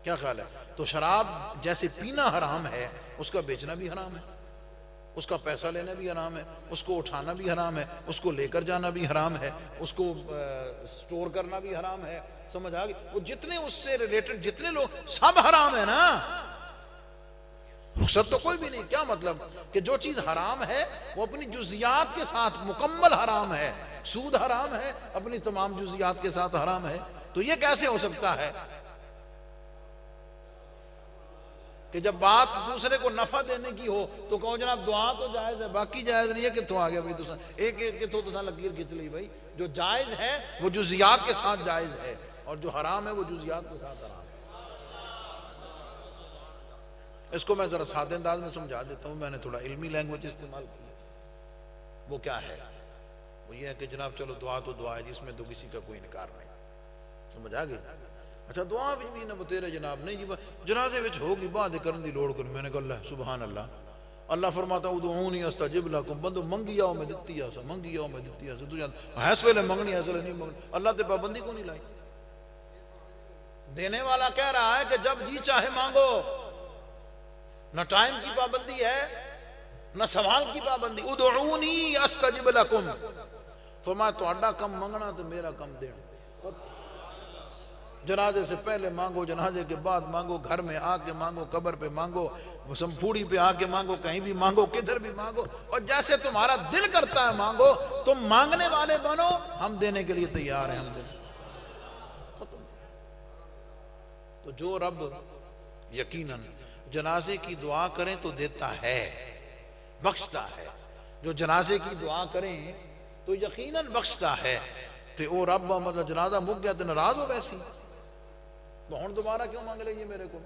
کیا خیال ہے؟ تو شراب جیسے پینا حرام ہے، اس کا بیچنا بھی حرام ہے، اس کا پیسہ لینا بھی حرام ہے، اس کو اٹھانا بھی حرام ہے، اس کو لے کر جانا بھی حرام ہے، اس کو سٹور کرنا بھی حرام ہے۔ سمجھ آگئی؟ وہ جتنے اس سے ریلیٹڈ جتنے لوگ سب حرام ہے نا، رخصت تو کوئی بھی نہیں۔ کیا مطلب؟ کہ جو چیز حرام ہے وہ اپنی جزیات کے ساتھ مکمل حرام ہے۔ سود حرام ہے، اپنی تمام جزیات کے ساتھ حرام ہے۔ تو یہ کیسے ہو سکتا ہے کہ جب بات دوسرے کو نفع دینے کی ہو تو کہو جناب دعا تو جائز ہے، باقی جائز نہیں ہے؟ کتوں آ گیا بھائی؟ ایک کتوں تو لکیر کھچ لی بھائی۔ جو جائز ہے وہ جزیات کے ساتھ جائز ہے، اور جو حرام ہے وہ جزیات کے ساتھ حرام ہے۔ اس کو میں ذرا سادہ انداز میں سمجھا دیتا ہوں، میں نے تھوڑا علمی لینگویج استعمال کی۔ وہ کیا ہے؟ وہ یہ ہے کہ جناب چلو دعا تو دعا ہے، جس میں تو کسی کا کوئی انکار نہیں، سمجھ آ گئی؟ اچھا دعا بھی نہ بتیرے جناب نہیں جی جنازے وچ ہوگی بعد کرن دی لوڑ کوئی۔ میں نے کہا اللہ سبحان اللہ، اللہ فرماتا ادعونی استجب لکم، بندو منگی آؤ میں دتی آسا، منگی آؤ میں دتی آسا۔ تو اس ویلے منگنی اس ویلے نہیں منگنی، اللہ تے پابندی کو نہیں لائی۔ دینے والا کہہ رہا ہے کہ جب جی چاہے مانگو، نہ ٹائم کی پابندی ہے نہ سوال کی پابندی۔ ادعونی استجب لکم، فرمایا تہاڈا کم منگنا تو میرا کم دینا۔ جنازے سے پہلے مانگو، جنازے کے بعد مانگو، گھر میں آ کے مانگو، قبر پہ مانگو، سمپھوڑی پہ آ کے مانگو، کہیں بھی مانگو، کدھر بھی مانگو، اور جیسے تمہارا دل کرتا ہے مانگو۔ تم مانگنے والے بنو، ہم دینے کے لیے تیار ہیں، ہم دینے ختم۔ تو جو رب یقیناً جنازے کی دعا کریں تو دیتا ہے، بخشتا ہے۔ جو جنازے کی دعا کریں تو یقیناً بخشتا ہے۔ تو وہ رب مطلب جنازہ مک گیا تو ناراض ہو ویسی تو ہن دوبارہ کیوں مانگ لیں یہ میرے کو؟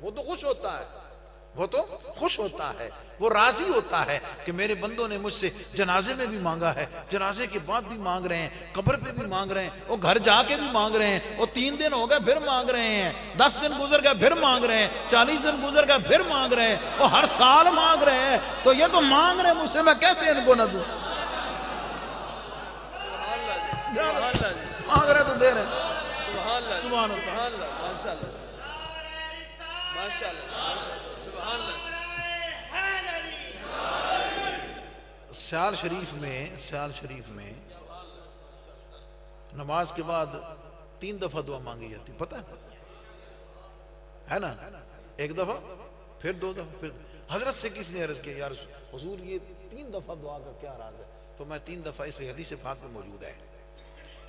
وہ تو خوش ہوتا ہے، وہ تو خوش ہوتا ہے، وہ راضی ہوتا ہے کہ میرے بندوں نے مجھ سے جنازے میں بھی مانگا ہے، جنازے کے بعد بھی مانگ رہے ہیں، قبر پہ بھی مانگ رہے ہیں، وہ گھر جا کے بھی مانگ رہے ہیں، وہ 3 دن ہو گئے پھر مانگ رہے ہیں، 10 دن گزر گئے پھر مانگ رہے ہیں، 40 دن گزر گئے پھر مانگ رہے ہیں، وہ ہر سال مانگ رہے ہیں، تو یہ تو مانگ رہے ہیں مجھ سے، میں کیسے ان کو نہ دوں؟ مانگ رہے تو دے رہے ہیں۔ سبحان اللہ، ماشاء اللہ، ماشاء اللہ، سبحان اللہ۔ سیال شریف میں نماز کے بعد 3 دفعہ دعا مانگی جاتی، پتہ ہے نا؟ 1 دفعہ، پھر 2 دفعہ، پھر حضرت سے کسی نے عرض کیا یا حضور یہ 3 دفعہ دعا کا کیا راز ہے؟ تو میں 3 دفعہ اس حدیث پاک میں موجود ہے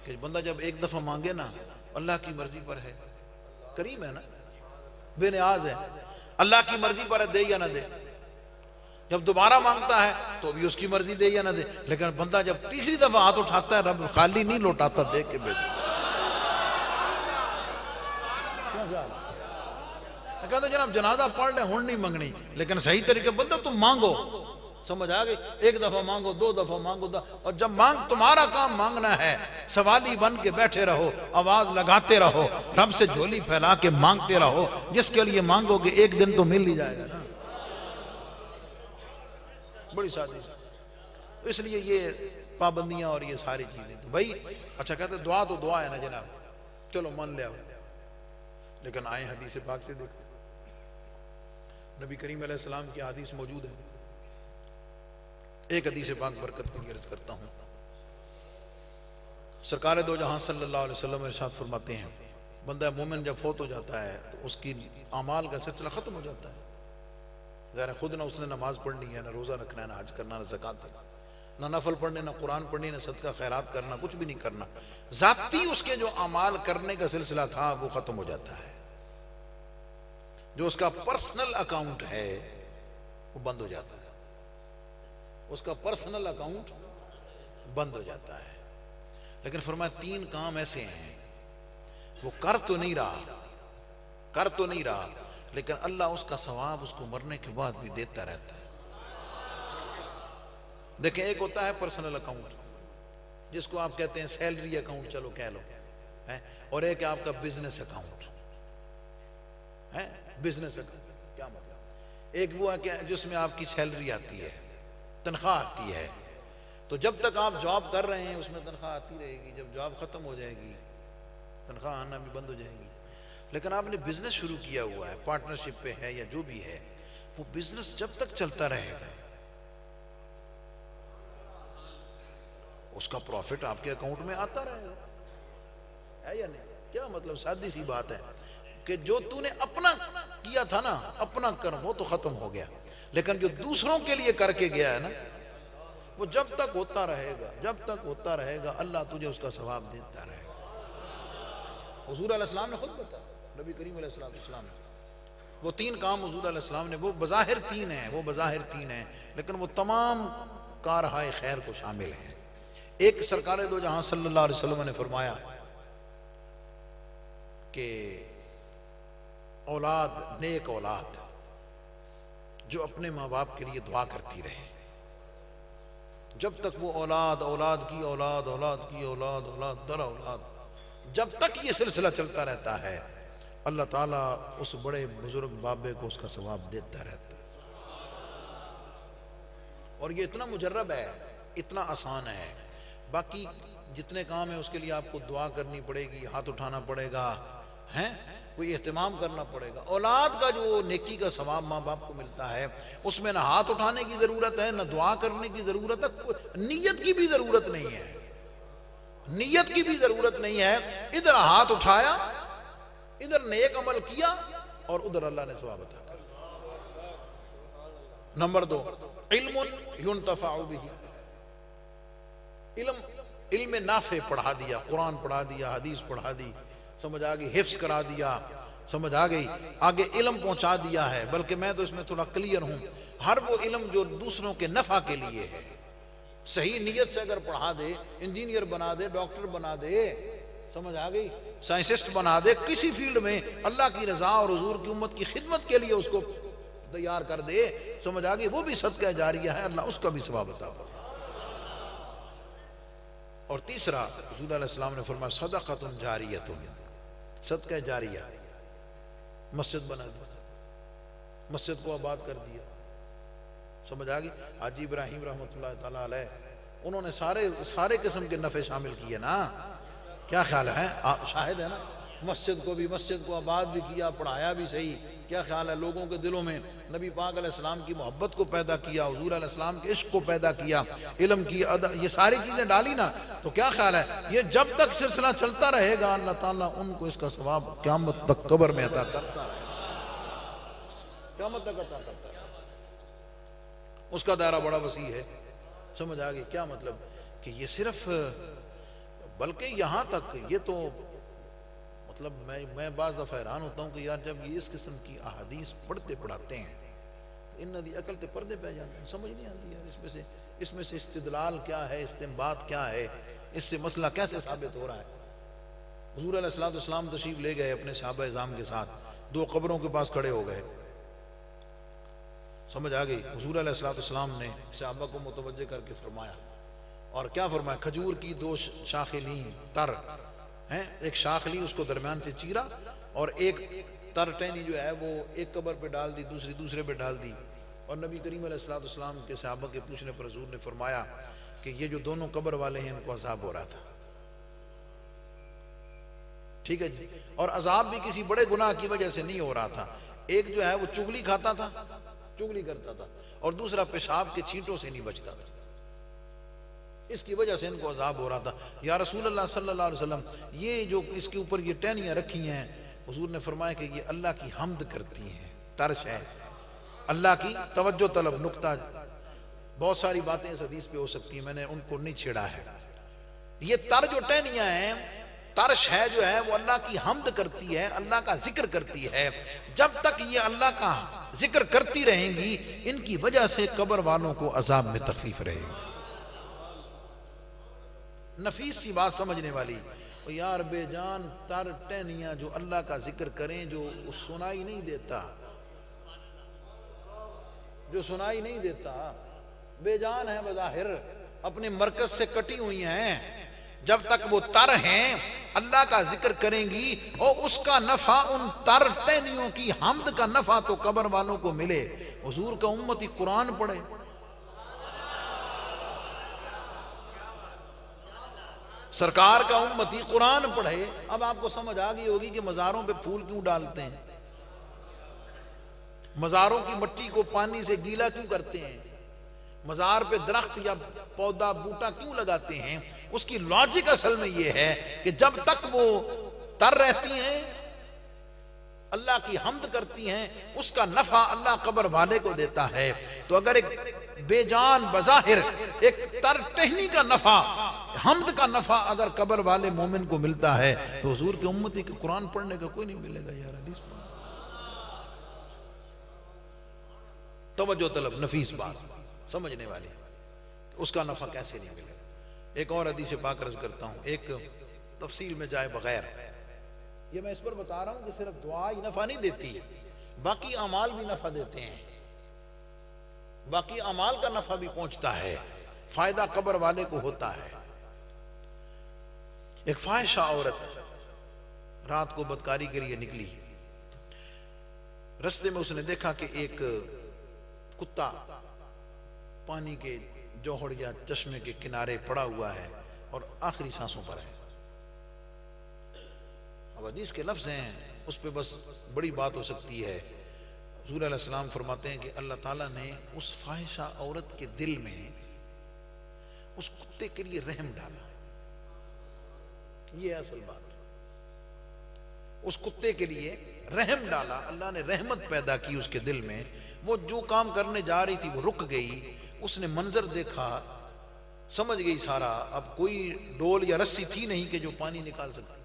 کہ بندہ جب 1 دفعہ مانگے نا، اللہ کی مرضی پر ہے، کریم ہے نا، بے نیاز ہے، اللہ کی مرضی پر ہے، دے یا نہ دے۔ جب دوبارہ مانگتا ہے تو بھی اس کی مرضی دے یا نہ دے، لیکن بندہ جب تیسری دفعہ ہاتھ اٹھاتا ہے رب خالی نہیں لوٹاتا، دے کے بیٹھ۔ کہتا جناب جنازہ پڑھ لیں، ہن نہیں منگنی، لیکن صحیح طریقے بندہ تم مانگو، سمجھ آگئی، 1 دفعہ مانگو، 2 دفعہ مانگو، اور جب تمہارا کام مانگنا ہے، سوالی بن کے بیٹھے رہو، آواز لگاتے رہو، رب سے جھولی پھیلا کے مانگتے رہو، جس کے لیے مانگو گے ایک دن تو مل ہی جائے گا نا۔ بڑی سادی، اس لیے یہ پابندیاں اور یہ ساری چیزیں تو بھائی اچھا کہتے ہیں دعا تو دعا ہے نا جناب، چلو مان لیا، لیکن آئے حدیث پاک سے دیکھتے، نبی کریم علیہ السلام کی حدیث موجود ہے۔ ایک حدیث پاک برکت کے لیے عرض کرتا ہوں، سرکار دو جہاں صلی اللہ علیہ وسلم ارشاد فرماتے ہیں بندہ مومن جب فوت ہو جاتا ہے تو اس کی اعمال کا سلسلہ ختم ہو جاتا ہے۔ ظاہر خود نہ اس نے نماز پڑھنی ہے، نہ روزہ رکھنا ہے، نہ حج کرنا، نہ زکوٰۃ دینا، نہ نفل پڑھنے، نہ قرآن پڑھنی، نہ صدقہ خیرات کرنا، کچھ بھی نہیں کرنا، ذاتی اس کے جو اعمال کرنے کا سلسلہ تھا وہ ختم ہو جاتا ہے، جو اس کا پرسنل اکاؤنٹ ہے وہ بند ہو جاتا ہے، اس کا پرسنل اکاؤنٹ بند ہو جاتا ہے۔ لیکن فرمایا 3 کام ایسے ہیں وہ کر تو نہیں رہا لیکن اللہ اس کا ثواب اس کو مرنے کے بعد بھی دیتا رہتا ہے۔ دیکھیں ایک ہوتا ہے پرسنل اکاؤنٹ جس کو آپ کہتے ہیں سیلری اکاؤنٹ، چلو کہہ لو، اور ایک آپ کا بزنس اکاؤنٹ ہے۔ بزنس اکاؤنٹ کیا مطلب؟ ایک وہ ہے کہ جس میں آپ کی سیلری آتی ہے، تنخواہ آتی ہے، تو جب تک آپ جاب کر رہے ہیں اس میں تنخواہ آتی رہے گی، جب جاب ختم ہو جائے گی تنخواہ آنا بھی بند ہو جائے گی۔ لیکن آپ نے بزنس شروع کیا ہوا ہے، پارٹنرشپ پہ ہے یا جو بھی ہے، وہ بزنس جب تک چلتا رہے گا اس کا پروفٹ آپ کے اکاؤنٹ میں آتا رہے گا، ہے یا نہیں؟ کیا مطلب؟ سادی سی بات ہے کہ جو تو نے اپنا کیا تھا نا، اپنا کرم، وہ تو ختم ہو گیا، لیکن جو دوسروں کے لیے کر کے گیا ہے نا وہ جب تک ہوتا رہے گا اللہ تجھے اس کا ثواب دیتا رہے گا۔ حضور علیہ السلام نے خود بتایا، نبی کریم علیہ السلام نے وہ 3 کام حضور علیہ السلام نے، وہ بظاہر 3 ہیں لیکن وہ تمام کارہائے خیر کو شامل ہیں۔ ایک سرکار دو جہاں صلی اللہ علیہ وسلم نے فرمایا کہ نیک اولاد جو اپنے ماں باپ کے لیے دعا کرتی رہے، جب تک وہ اولاد کی اولاد در اولاد، جب تک یہ سلسلہ چلتا رہتا ہے اللہ تعالیٰ اس بڑے بزرگ بابے کو اس کا ثواب دیتا رہتا ہے۔ اور یہ اتنا مجرب ہے، اتنا آسان ہے، باقی جتنے کام ہیں اس کے لیے آپ کو دعا کرنی پڑے گی، ہاتھ اٹھانا پڑے گا، کوئی اہتمام کرنا پڑے گا۔ اولاد کا جو نیکی کا ثواب ماں باپ کو ملتا ہے اس میں نہ ہاتھ اٹھانے کی ضرورت ہے، نہ دعا کرنے کی ضرورت ہے، نیت کی بھی ضرورت نہیں ہے، ادھر ہاتھ اٹھایا، ادھر نیک عمل کیا اور ادھر اللہ نے ثواب عطا کر۔ نمبر 2، علم ينتفع به، علم نافع پڑھا دیا، قرآن پڑھا دیا، حدیث پڑھا دی، سمجھ آگئی، حفظ کرا دیا، سمجھ آگئی، آگے علم پہنچا دیا ہے۔ بلکہ میں تو اس میں تھوڑا کلیئر ہوں، ہر وہ علم جو دوسروں کے نفع کے لیے ہے، صحیح نیت سے اگر پڑھا دے، انجینئر بنا دے، ڈاکٹر بنا دے، سمجھ آ گئی؟ سائنسسٹ بنا دے کسی فیلڈ میں، اللہ کی رضا اور حضور کی امت کی خدمت کے لیے اس کو تیار کر دے، سمجھ آ گئی؟ وہ بھی صدقہ جاریہ ہے، اللہ اس کا بھی ثواب عطا فرمائے۔ اور تیسرا حضور علیہ السلام نے فرمایا صدقۃ جاریۃ، صدقہ جاریہ، مسجد بنا دی، مسجد کو آباد کر دیا، سمجھ آ گئی؟ حاجی ابراہیم رحمۃ اللہ تعالیٰ علیہ انہوں نے سارے قسم کے نفع شامل کیے نا، کیا خیال ہے؟ آپ شاہد ہے نا، مسجد کو آباد بھی کیا، پڑھایا بھی صحیح، کیا خیال ہے؟ لوگوں کے دلوں میں نبی پاک علیہ السلام کی محبت کو پیدا کیا، حضور علیہ السلام کے عشق کو پیدا کیا، علم کی یہ ساری چیزیں ڈالی نا، تو کیا خیال ہے؟ یہ جب تک سلسلہ چلتا رہے گا اللہ تعالیٰ ان کو اس کا ثواب قیامت تک قبر میں عطا کرتا ہے، قیامت تک عطا کرتا ہے۔ اس کا دائرہ بڑا وسیع ہے، سمجھ آگئی؟ کیا مطلب کہ یہ صرف، بلکہ یہاں تک یہ تو مطلب میں بعض دفعہ حیران ہوتا ہوں کہ یار جب یہ اس قسم کی احادیث پڑھتے ہیں تو ان دی عقل تے پردے پہ جاتے ہیں، سمجھ نہیں آتی یار اس میں سے استدلال کیا ہے، استنباط کیا ہے، اس سے مسئلہ کیسے ثابت ہو رہا ہے۔ حضور علیہ السلام تشریف لے گئے اپنے صحابہ اعظام کے ساتھ، دو قبروں کے پاس کھڑے ہو گئے، سمجھ آ گئی؟ حضور علیہ السلام نے صحابہ کو متوجہ کر کے فرمایا، اور کیا فرمایا؟ کھجور کی دو شاخیں لیں، تر ہیں، ایک شاخ لی، اس کو درمیان سے چیرا، اور ایک تر ٹہنی جو ہے وہ ایک قبر پہ ڈال دی، دوسرے پہ ڈال دی، اور نبی کریم علیہ السلام کے صحابہ کے پوچھنے پر حضور نے فرمایا کہ یہ جو دونوں قبر والے ہیں ان کو عذاب ہو رہا تھا، ٹھیک ہے جی؟ اور عذاب بھی کسی بڑے گناہ کی وجہ سے نہیں ہو رہا تھا، ایک جو ہے وہ چغلی کھاتا تھا، چغلی کرتا تھا، اور دوسرا پیشاب کے چھینٹوں سے نہیں بچتا تھا، اس کی وجہ سے ان کو عذاب ہو رہا تھا۔ یا رسول اللہ صلی اللہ علیہ وسلم یہ جو اس کے اوپر یہ ٹہنیاں رکھی ہیں، حضور نے فرمایا کہ یہ اللہ کی حمد کرتی ہیں، ترش ہے، اللہ کی توجہ طلب نکتہ، بہت ساری باتیں اس حدیث پہ ہو سکتی ہیں، میں نے ان کو نہیں چھیڑا ہے۔ یہ تر جو ٹہنیاں ہیں، ترش ہے جو ہے وہ اللہ کی حمد کرتی ہے، اللہ کا ذکر کرتی ہے، جب تک یہ اللہ کا ذکر کرتی رہیں گی ان کی وجہ سے قبر والوں کو عذاب میں تخفیف رہے گی۔ نفیس سی بات سمجھنے والی، یار بے جان تر ٹہنیاں جو اللہ کا ذکر کریں، جو سنائی نہیں دیتا، جو سنائی نہیں دیتا، بے جان ہے بظاہر، اپنے مرکز سے کٹی ہوئی ہیں، جب تک وہ تر ہیں اللہ کا ذکر کریں گی، اور اس کا نفع ان تر ٹہنیوں کی حمد کا نفع تو قبر والوں کو ملے۔ حضور کا امتی قرآن پڑھے، سرکار کا امتی قرآن پڑھے۔ اب آپ کو سمجھ آ گئی ہوگی کہ مزاروں پہ پھول کیوں ڈالتے ہیں، مزاروں کی مٹی کو پانی سے گیلا کیوں کرتے ہیں، مزار پہ درخت یا پودا بوٹا کیوں لگاتے ہیں۔ اس کی لاجک اصل میں یہ ہے کہ جب تک وہ تر رہتی ہیں، اللہ کی حمد کرتی ہیں، اس کا نفع اللہ قبر والے کو دیتا ہے۔ تو اگر ایک بے جان بظاہر ایک تر ٹہنی کا نفع، حمد کا نفع اگر قبر والے مومن کو ملتا ہے تو حضور کے امتی کے قرآن پڑھنے کا کوئی نہیں ملے گا یار۔ حدیث توجہ طلب نفیس بات سمجھنے والی، اس کا نفع کیسے نہیں ملے گا۔ ایک اور حدیث پاک عرض کرتا ہوں، ایک تفصیل میں جائے بغیر، یہ میں اس پر بتا رہا ہوں کہ صرف دعا ہی نفع نہیں دیتی، باقی اعمال بھی نفع دیتے ہیں، باقی اعمال کا نفع بھی پہنچتا ہے، فائدہ قبر والے کو ہوتا ہے۔ ایک فاحشہ عورت رات کو بدکاری کے لیے نکلی، رستے میں اس نے دیکھا کہ ایک کتا پانی کے جوہر یا چشمے کے کنارے پڑا ہوا ہے اور آخری سانسوں پر ہے۔ اب حدیث کے لفظ ہیں، اس پہ بس بڑی بات ہو سکتی ہے۔ حضور علیہ السلام فرماتے ہیں کہ اللہ تعالیٰ نے اس فاحشہ عورت کے دل میں اس کتے کے لیے رحم ڈالا، یہ اصل بات، اس کتے کے لیے رحم ڈالا، اللہ نے رحمت پیدا کی اس کے دل میں۔ وہ جو کام کرنے جا رہی تھی وہ رک گئی، اس نے منظر دیکھا، سمجھ گئی سارا، اب کوئی ڈول یا رسی تھی نہیں کہ جو پانی نکال سکتی۔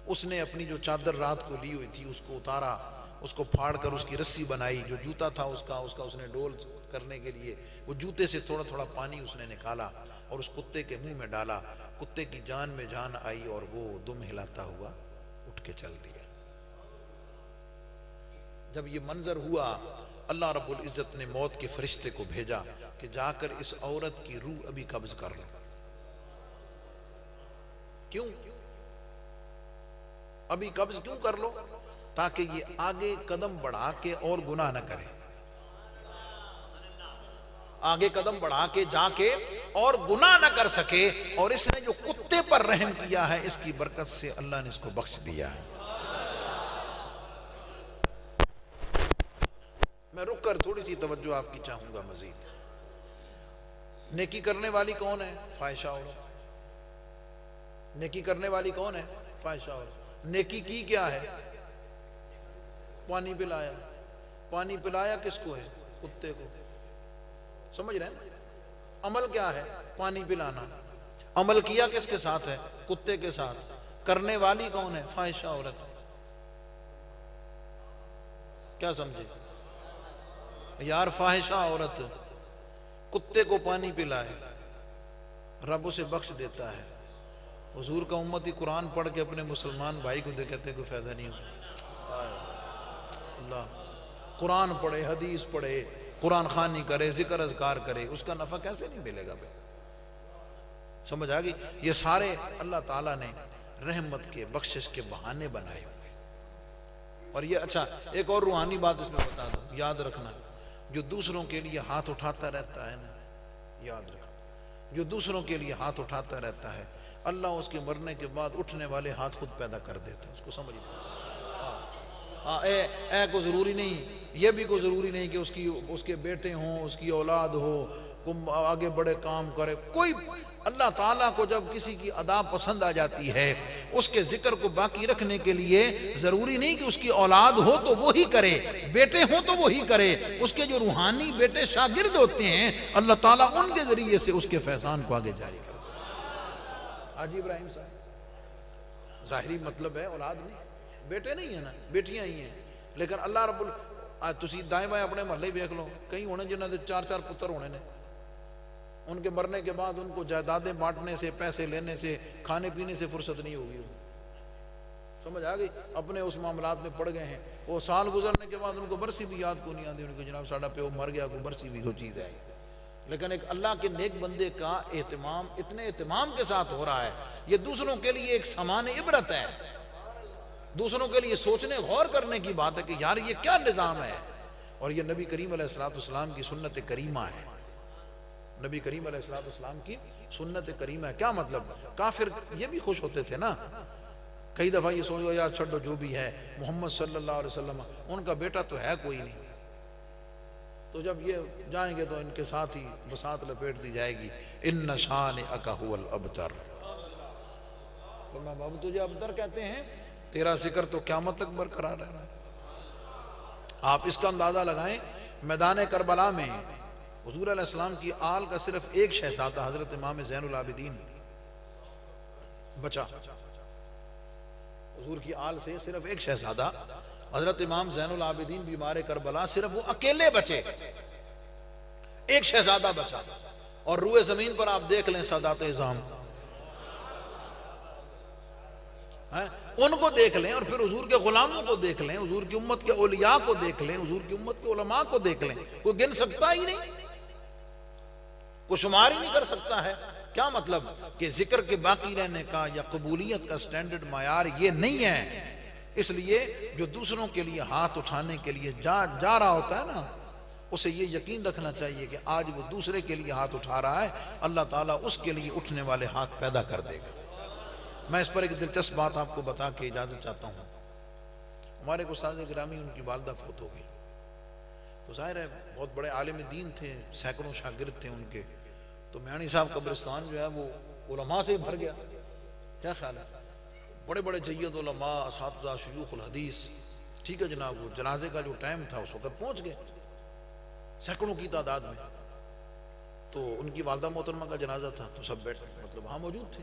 اس نے اپنی جو چادر رات کو لی ہوئی تھی اس کو اتارا، اس کو پھاڑ کر اس کی رسی بنائی، جو جوتا تھا اس کا اس نے ڈول کرنے کے لیے وہ جوتے سے تھوڑا تھوڑا پانی اس نے نکالا اور اس کتے کے منہ میں ڈالا، کتے کی جان میں جان آئی اور وہ دم ہلاتا ہوا اٹھ کے چل دیا۔ جب یہ منظر ہوا اللہ رب العزت نے موت کے فرشتے کو بھیجا کہ جا کر اس عورت کی روح ابھی قبض کر لو۔ کیوں؟ ابھی قبض کیوں کر لو؟ تاکہ یہ آگے قدم بڑھا کے اور گناہ نہ کرے، آگے قدم بڑھا کے جا کے اور گناہ نہ کر سکے، اور اس نے جو کتے پر رحم کیا ہے اس کی برکت سے اللہ نے اس کو بخش دیا ہے۔ میں رک کر تھوڑی سی توجہ آپ کی چاہوں گا مزید۔ نیکی کرنے والی کون ہے؟ فاحشہ عورت۔ نیکی کرنے والی کون ہے؟ فاحشہ عورت۔ نیکی کی کیا ہے؟ پانی پلایا۔ پانی پلایا کس کو ہے؟ کتے کو۔ سمجھ رہے ہیں؟ عمل کیا ہے؟ پانی پلانا۔ عمل کیا کس کے ساتھ ہے؟ کتے کے ساتھ۔ کرنے والی کون ہے؟ فاحشہ عورت۔ کیا سمجھے یار؟ فاحشہ عورت کتے کو پانی پلائے، رب اسے بخش دیتا ہے۔ حضور کا امتی قرآن پڑھ کے اپنے مسلمان بھائی کو دے کہتے کوئی فائدہ نہیں ہوتا۔ اللہ قرآن پڑھے، حدیث پڑھے، قرآن خوانی کرے، ذکر اذکار کرے، اس کا نفع کیسے نہیں ملے گا بھائی؟ سمجھ آگئی؟ یہ سارے اللہ تعالیٰ نے رحمت کے بخشش کے بہانے بنائے ہوئے۔ اور یہ اچھا ایک اور روحانی بات اس میں بتا دو، یاد رکھنا، جو دوسروں کے لیے ہاتھ اٹھاتا رہتا ہے نا، یاد رکھنا، جو دوسروں کے لیے ہاتھ اٹھاتا رہتا ہے اللہ اس کے مرنے کے بعد اٹھنے والے ہاتھ خود پیدا کر دیتا ہے۔ اس کو سمجھ کو ضروری نہیں، یہ بھی کوئی ضروری نہیں کہ اس کے بیٹے ہوں، اس کی اولاد ہو، آگے بڑے کام کرے، کوئی اللہ تعالیٰ کو جب کسی کی ادا پسند آ جاتی ہے اس کے ذکر کو باقی رکھنے کے لیے ضروری نہیں کہ اس کی اولاد ہو تو وہی کرے، بیٹے ہوں تو وہی کرے، اس کے جو روحانی بیٹے شاگرد ہوتے ہیں اللہ تعالیٰ ان کے ذریعے سے اس کے فیضان کو آگے جاری کرتا ہے۔ حاجی ابراہیم صاحب ظاہری مطلب ہے اولاد نہیں، بیٹے نہیں ہیں نا، بیٹیاں ہی ہیں، لیکن اللہ رب تسی دائیں بائیں اپنے محلے دیکھ لو، کئی ہونے جنہاں دے 4 پتر ہونے نے، ان کے مرنے کے بعد ان کو جائیدادیں بانٹنے سے، پیسے لینے سے، کھانے پینے سے فرصت نہیں ہوگی۔ سمجھ آ گئی؟ اپنے اس معاملات میں پڑ گئے ہیں، وہ سال گزرنے کے بعد ان کو برسی بھی یاد کو نہیں آتی، ان کو جناب ساڑھا پیو مر گیا، کوئی برسی بھی کوئی چیز ہے۔ لیکن ایک اللہ کے نیک بندے کا اہتمام اتنے اہتمام کے ساتھ ہو رہا ہے، یہ دوسروں کے لیے ایک سامان عبرت ہے، دوسروں کے لیے سوچنے غور کرنے کی بات ہے کہ یار یہ کیا نظام ہے۔ اور یہ نبی کریم علیہ السلام کی سنت کریمہ ہے، نبی کریم علیہ السلام کی سنت کریمہ ہے۔ کیا مطلب؟ کافر یہ بھی خوش ہوتے تھے نا، کئی دفعہ یہ سوچو یار چھڑو جو بھی ہے، محمد صلی اللہ علیہ وسلم ان کا بیٹا تو ہے کوئی نہیں، تو جب یہ جائیں گے تو ان کے ساتھ ہی بساط لپیٹ دی جائے گی، ان شانئک ھو الابتر۔ فرمایا بابو تجھے ابتر کہتے ہیں، تیرا ذکر تو قیامت تک برقرار رہنا ہے۔ آپ اس کا اندازہ لگائیں، میدان کربلا میں حضور علیہ السلام کی آل کا صرف ایک شہزادہ حضرت امام زین العابدین بچا، حضور کی آل سے صرف ایک شہزادہ حضرت امام زین العابدین بیمار کربلا صرف وہ اکیلے بچے، ایک شہزادہ بچا۔ اور روئے زمین پر آپ دیکھ لیں سادات اعظام، ان کو دیکھ لیں، اور پھر حضور کے غلاموں کو دیکھ لیں، حضور کی امت کے اولیاء کو دیکھ لیں، حضور کی امت کے علماء کو دیکھ لیں، کوئی گن سکتا ہی نہیں، کوئی شمار ہی نہیں کر سکتا ہے۔ کیا مطلب؟ کہ ذکر کے باقی رہنے کا یا قبولیت کا سٹینڈرڈ معیار یہ نہیں ہے۔ اس لیے جو دوسروں کے لیے ہاتھ اٹھانے کے لیے جا رہا ہوتا ہے نا، اسے یہ یقین رکھنا چاہیے کہ آج وہ دوسرے کے لیے ہاتھ اٹھا رہا ہے، اللہ تعالیٰ اس کے لیے اٹھنے والے ہاتھ پیدا کر دے گا۔ میں اس پر ایک دلچسپ بات آپ کو بتا کے اجازت چاہتا ہوں۔ ہمارے ایک استاد گرامی، ان کی والدہ فوت ہو گئی، تو ظاہر ہے بہت بڑے عالم دین تھے، سینکڑوں شاگرد تھے ان کے، تو میانی صاحب قبرستان جو ہے وہ علماء سے بھر گیا۔ کیا خیال ہے؟ بڑے بڑے جید علماء، اساتذہ، شیوخ الحدیث، ٹھیک ہے جناب، وہ جنازے کا جو ٹائم تھا اس وقت پہنچ گئے سینکڑوں کی تعداد میں۔ تو ان کی والدہ محترمہ کا جنازہ تھا، تو سب بیٹھے مطلب ہاں موجود تھے۔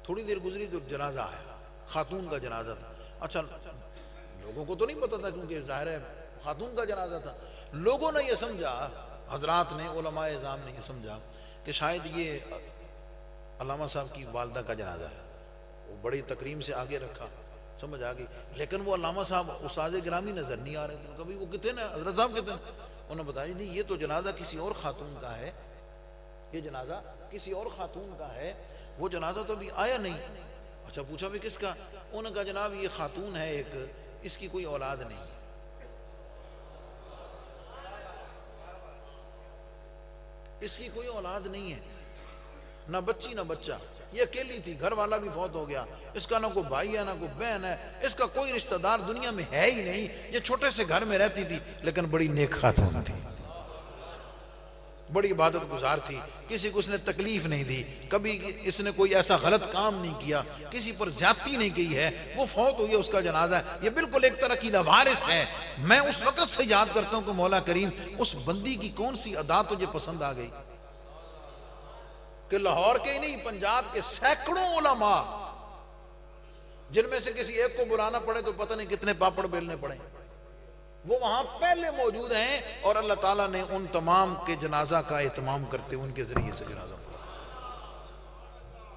تھوڑی دیر گزری تو جنازہ آیا، خاتون کا جنازہ تھا۔ اچھا لوگوں کو تو نہیں پتا تھا کیونکہ ظاہر ہے خاتون کا جنازہ تھا. لوگوں نے یہ سمجھا، حضرات نے، علماء اعظام نے یہ سمجھا کہ شاید یہ علامہ صاحب کی والدہ کا جنازہ ہے. وہ بڑی تکریم سے آگے رکھا، سمجھ آ گئی. لیکن وہ علامہ صاحب استاد گرامی نظر نہیں آ رہے تھے. کبھی وہ کتنے نا حضرت صاحب کتنے، انہوں نے بتایا نہیں یہ تو جنازہ کسی اور خاتون کا ہے، یہ جنازہ کسی اور خاتون کا ہے، وہ جنازہ تو ابھی آیا نہیں. اچھا پوچھا بھی کس کا؟ انہوں نے کہا جناب یہ خاتون ہے ایک، اس کی کوئی اولاد نہیں، اس کی کوئی اولاد نہیں ہے، نہ بچی نہ بچہ، یہ اکیلی تھی، گھر والا بھی فوت ہو گیا، اس کا نہ کوئی بھائی ہے نہ کوئی بہن ہے، اس کا کوئی رشتہ دار دنیا میں ہے ہی نہیں. یہ چھوٹے سے گھر میں رہتی تھی لیکن بڑی نیک خاتون تھی، بڑی عبادت گزار تھی، کسی کو اس نے تکلیف نہیں دی، کبھی اس نے کوئی ایسا غلط کام نہیں کیا، کسی پر زیادتی نہیں کی ہے. وہ فوت ہوئی، اس کا جنازہ ہے. یہ بالکل ایک طرح کی لوارث ہے. میں اس وقت سے یاد کرتا ہوں کہ مولا کریم اس بندی کی کون سی ادا تجھے پسند آ گئی کہ لاہور کے ہی نہیں پنجاب کے سینکڑوں علماء جن میں سے کسی ایک کو بلانا پڑے تو پتہ نہیں کتنے پاپڑ بیلنے پڑے، وہ وہاں پہلے موجود ہیں اور اللہ تعالیٰ نے ان تمام کے جنازہ کا اہتمام کرتے ان کے ذریعے سے جنازہ پڑھا.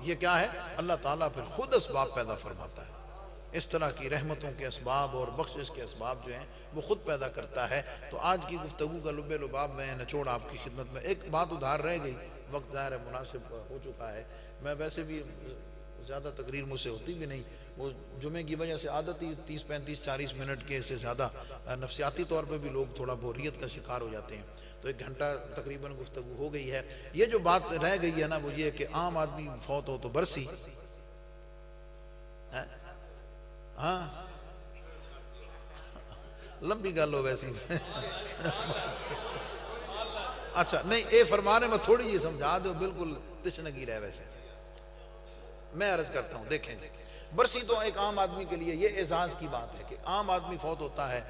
یہ کیا ہے؟ اللہ تعالیٰ پھر خود اسباب پیدا فرماتا ہے. اس طرح کی رحمتوں کے اسباب اور بخشش کے اسباب جو ہیں وہ خود پیدا کرتا ہے. تو آج کی گفتگو کا لب لباب میں نچوڑ آپ کی خدمت میں. ایک بات ادھار رہ گئی، وقت ظاہر ہے مناسب ہو چکا ہے. میں ویسے بھی زیادہ تقریر مجھ سے ہوتی بھی نہیں، وہ جمعے کی وجہ سے عادت ہی 30 35 40 منٹ کے سے زیادہ نفسیاتی طور پہ بھی لوگ تھوڑا بوریت کا شکار ہو جاتے ہیں. تو 1 گھنٹہ تقریباً گفتگو ہو گئی ہے. یہ جو بات رہ گئی ہے نا وہ یہ کہ عام آدمی فوت ہو تو برسی، ہاں لمبی گل ہو ویسی. اچھا نہیں اے فرمانے میں تھوڑی یہ سمجھا دو، بالکل تشنگی رہے. ویسے میں عرض کرتا ہوں دیکھیں برسی تو ایک عام آدمی کے لیے یہ اعزاز کی بات ہے کہ عام آدمی فوت ہوتا ہے،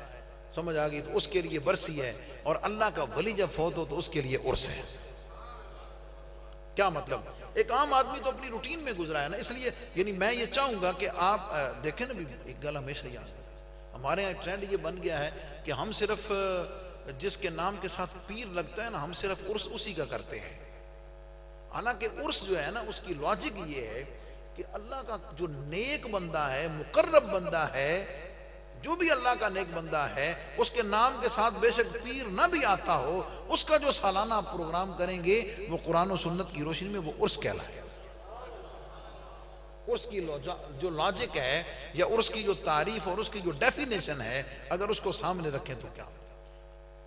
سمجھ آ گئی، تو اس کے لیے برسی ہے. اور اللہ کا ولی جب فوت ہو تو اس کے لیے عرس ہے. کیا مطلب؟ ایک عام آدمی تو اپنی روٹین میں گزرا ہے نا. اس لیے یعنی میں یہ چاہوں گا کہ آپ دیکھیں نا، بھی ایک گل ہمیشہ یاد ہے، ہمارے یہاں ٹرینڈ یہ بن گیا ہے کہ ہم صرف جس کے نام کے ساتھ پیر لگتا ہے نا ہم صرف عرس اسی کا کرتے ہیں. حالانکہ عرس جو ہے نا اس کی لاجک یہ ہے کہ اللہ کا جو نیک بندہ ہے، مقرب بندہ ہے، جو بھی اللہ کا نیک بندہ ہے، اس کے نام کے ساتھ بے شک پیر نہ بھی آتا ہو، اس کا جو سالانہ پروگرام کریں گے وہ قرآن و سنت کی روشنی میں وہ عرس کہلائے. عرس کی جو لاجک ہے یا عرس کی جو تعریف اور اس کی جو ڈیفینیشن ہے، اگر اس کو سامنے رکھیں تو کیا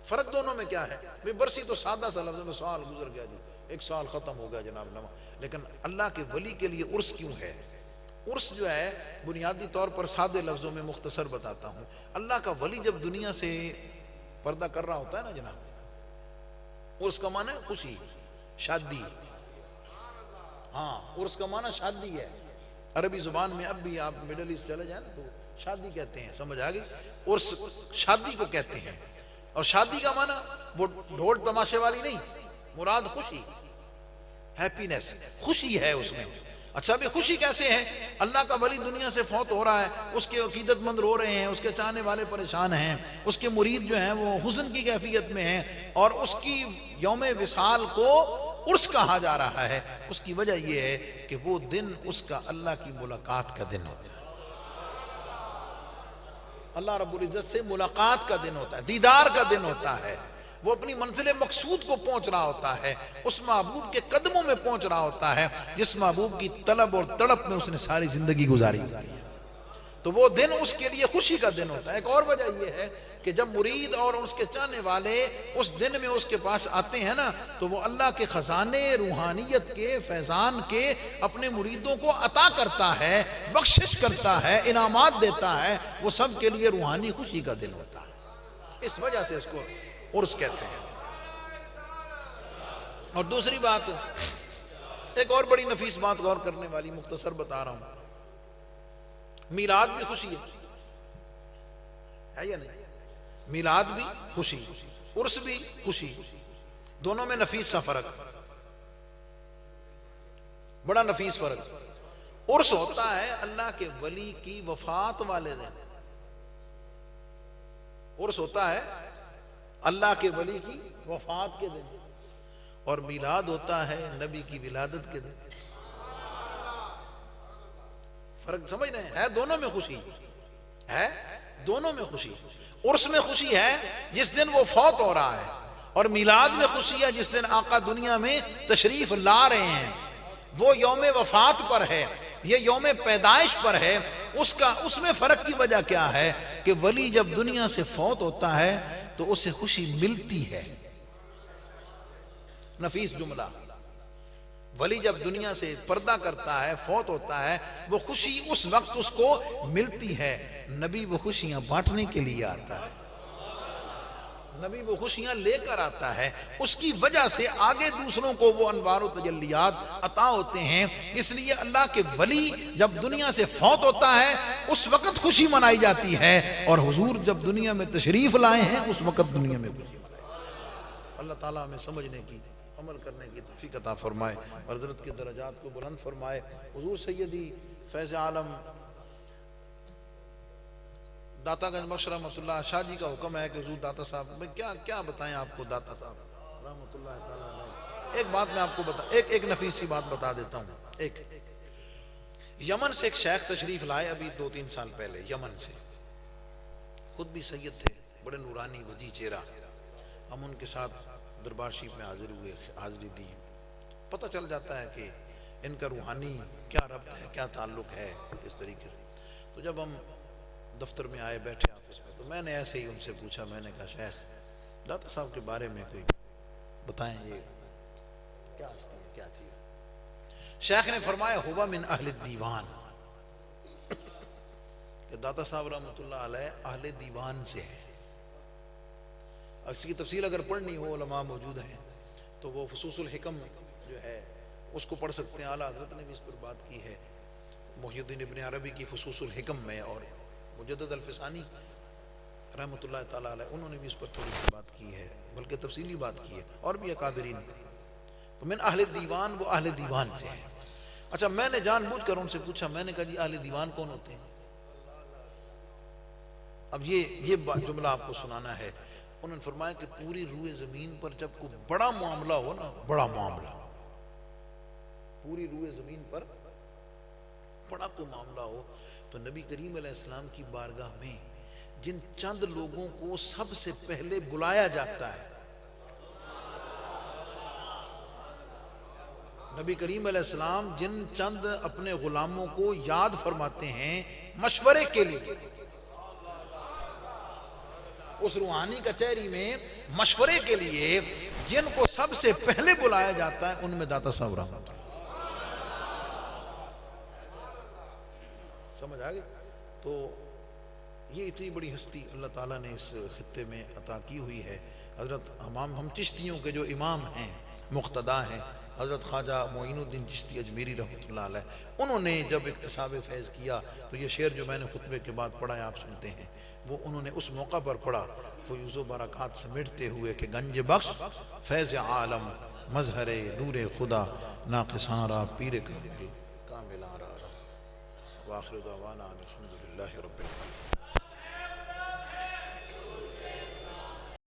فرق دونوں میں کیا ہے؟ برسی تو سادہ سا لفظ میں سال گزر گیا جی، 1 سال ختم ہو گیا جناب نما. لیکن اللہ کے ولی کے لیے عرس کیوں ہے؟ عرس جو ہے بنیادی طور پر سادے لفظوں میں مختصر بتاتا ہوں. اللہ کا ولی جب دنیا سے پردہ کر رہا ہوتا ہے نا جناب، عرس کا معنی ہے خوشی، شادی. ہاں عرس کا معنی شادی ہے. عربی زبان میں اب بھی آپ مڈل ایسٹ چلے جائیں تو شادی کہتے ہیں، سمجھ آ گئی. عرس شادی کو کہتے ہیں. اور شادی کا معنی وہ ڈھول تماشے والی نہیں، مراد خوشی، ہیپینس، خوشی ہے اس میں. اچھا بھی خوشی کیسے ہے؟ اللہ کا ولی دنیا سے فوت ہو رہا ہے، اس کے عقیدت مند رو رہے ہیں، اس کے چاہنے والے پریشان ہیں، اس کے مرید جو ہیں وہ حزن کی کیفیت میں ہیں، اور اس کی یوم وصال کو عرس کہا جا رہا ہے. اس کی وجہ یہ ہے کہ وہ دن اس کا اللہ کی ملاقات کا دن ہوتا ہے، اللہ رب العزت سے ملاقات کا دن ہوتا ہے، دیدار کا دن ہوتا ہے. وہ اپنی منزل مقصود کو پہنچ رہا ہوتا ہے، اس محبوب کے قدموں میں پہنچ رہا ہوتا ہے جس محبوب کی طلب اور تڑپ میں اس نے ساری زندگی گزاری ہوتی ہے. تو وہ دن اس کے لیے خوشی کا دن ہوتا ہے. ایک اور وجہ یہ ہے کہ جب مرید اور اس کے چاہنے والے اس دن میں اس کے پاس آتے ہیں نا تو وہ اللہ کے خزانے روحانیت کے فیضان کے اپنے مریدوں کو عطا کرتا ہے، بخشش کرتا ہے، انعامات دیتا ہے. وہ سب کے لیے روحانی خوشی کا دن ہوتا ہے. اس وجہ سے اس کو عرس کہتے ہیں. اور دوسری بات، ایک اور بڑی نفیس بات غور کرنے والی، مختصر بتا رہا ہوں. میلاد بھی خوشی ہے یا نہیں؟ میلاد بھی خوشی، عرس بھی خوشی، دونوں میں نفیس سا فرق، بڑا نفیس فرق. عرس ہوتا ہے اللہ کے ولی کی وفات والے دن، عرس ہوتا ہے اللہ کے ولی کی وفات کے دن، اور میلاد ہوتا ہے نبی کی ولادت کے دن۔ فرق سمجھ رہے ہیں؟ ہے دونوں میں خوشی، ہے دونوں میں خوشی۔ عرس میں خوشی ہے جس دن وہ فوت ہو رہا ہے، اور میلاد میں خوشی ہے جس دن آقا دنیا میں تشریف لا رہے ہیں۔ وہ یوم وفات پر ہے، یہ یوم پیدائش پر ہے۔ اس میں فرق کی وجہ کیا ہے کہ ولی جب دنیا سے فوت ہوتا ہے تو اسے خوشی ملتی ہے۔ نفیس جملہ، ولی جب دنیا سے پردہ کرتا ہے، فوت ہوتا ہے، وہ خوشی اس وقت اس کو ملتی ہے۔ نبی وہ خوشیاں بانٹنے کے لیے آتا ہے، نبی وہ خوشیاں لے کر آتا ہے، اس کی وجہ سے آگے دوسروں کو وہ انوار و تجلیات عطا ہوتے ہیں۔ اس لیے اللہ کے ولی جب دنیا سے فوت ہوتا ہے اس وقت خوشی منائی جاتی ہے، اور حضور جب دنیا میں تشریف لائے ہیں اس وقت دنیا میں خوشی منائی جاتی ہے۔ اللہ تعالیٰ ہمیں سمجھنے کی، عمل کرنے کی توفیق عطا فرمائے، اور حضرت کے درجات کو بلند فرمائے۔ حضور سیدی فیض عالم داتا گنج بخش رحمۃ اللہ شاہ جی کا حکم ہے کہ حضور داتا صاحب، میں کیا بتائیں آپ کو داتا صاحب رحمۃ اللہ تعالیٰ علیہ۔ ایک بات میں آپ کو ایک نفیس سی بات بتا دیتا ہوں۔ ایک یمن سے ایک شیخ تشریف لائے ابھی 2-3 سال پہلے، یمن سے، خود بھی سید تھے، بڑے نورانی وجی چہرہ۔ ہم ان کے ساتھ دربار شریف میں حاضر ہوئے، حاضری دی، پتہ چل جاتا ہے کہ ان کا روحانی کیا ربط ہے، کیا تعلق ہے، کس طریقے سے۔ تو جب ہم دفتر میں آئے، بیٹھے آفس میں، تو میں نے ایسے ہی ان سے پوچھا، میں نے کہا شیخ داتا صاحب کے بارے میں کوئی بتائیں، یہ کیا ہستی ہے، کیا چیز ہے؟ شیخ نے فرمایا ہوا من اہل دیوان، کہ داتا صاحب رحمۃ اللہ علیہ اہل دیوان سے ہے۔ اس کی تفصیل اگر پڑھنی ہو، علماء موجود ہیں تو وہ فصوص الحکم جو ہے اس کو پڑھ سکتے ہیں، اعلیٰ حضرت نے بھی اس پر بات کی ہے، محی الدین ابن عربی کی فصوص الحکم میں، اور مجدد الفسانی رحمۃ اللہ تعالیٰ علیہ انہوں نے بھی اس پر تھوڑی سی بات کی ہے، بلکہ تفصیلی بات کی ہے، اور بھی اکابرین۔ تو من اہل دیوان، وہ اہل دیوان سے ہے۔ اچھا، میں نے جان بوجھ کر ان سے پوچھا، میں نے کہا جی اہل دیوان کون ہوتے ہیں؟ اب یہ جملہ آپ کو سنانا ہے۔ انہوں نے فرمایا کہ پوری روئے زمین پر جب کوئی بڑا معاملہ ہو نا، بڑا معاملہ، پوری روئے زمین پر بڑا کوئی معاملہ ہو، تو نبی کریم علیہ السلام کی بارگاہ میں جن چند لوگوں کو سب سے پہلے بلایا جاتا ہے، نبی کریم علیہ السلام جن چند اپنے غلاموں کو یاد فرماتے ہیں مشورے کے لیے، اس روحانی کچہری میں مشورے کے لیے جن کو سب سے پہلے بلایا جاتا ہے، ان میں داتا صاحب رحمۃ اللہ۔ سمجھ آگئی؟ تو یہ اتنی بڑی ہستی اللہ تعالیٰ نے اس خطے میں عطا کی ہوئی ہے۔ حضرت ہم چشتیوں کے جو امام ہیں، مقتدا ہیں، حضرت خواجہ معین الدین چشتی اجمیری رحمۃ اللہ علیہ، انہوں نے جب اکتساب فیض کیا تو یہ شعر جو میں نے خطبے کے بعد پڑھا ہے آپ سنتے ہیں، وہ انہوں نے اس موقع پر پڑھا، فیوز و برکات سمیٹتے ہوئے کہ گنج بخش فیض عالم مظہر نور خدا ناقصاں را پیر کامل آرا، وآخر دعوانا الحمدللہ رب العالمین۔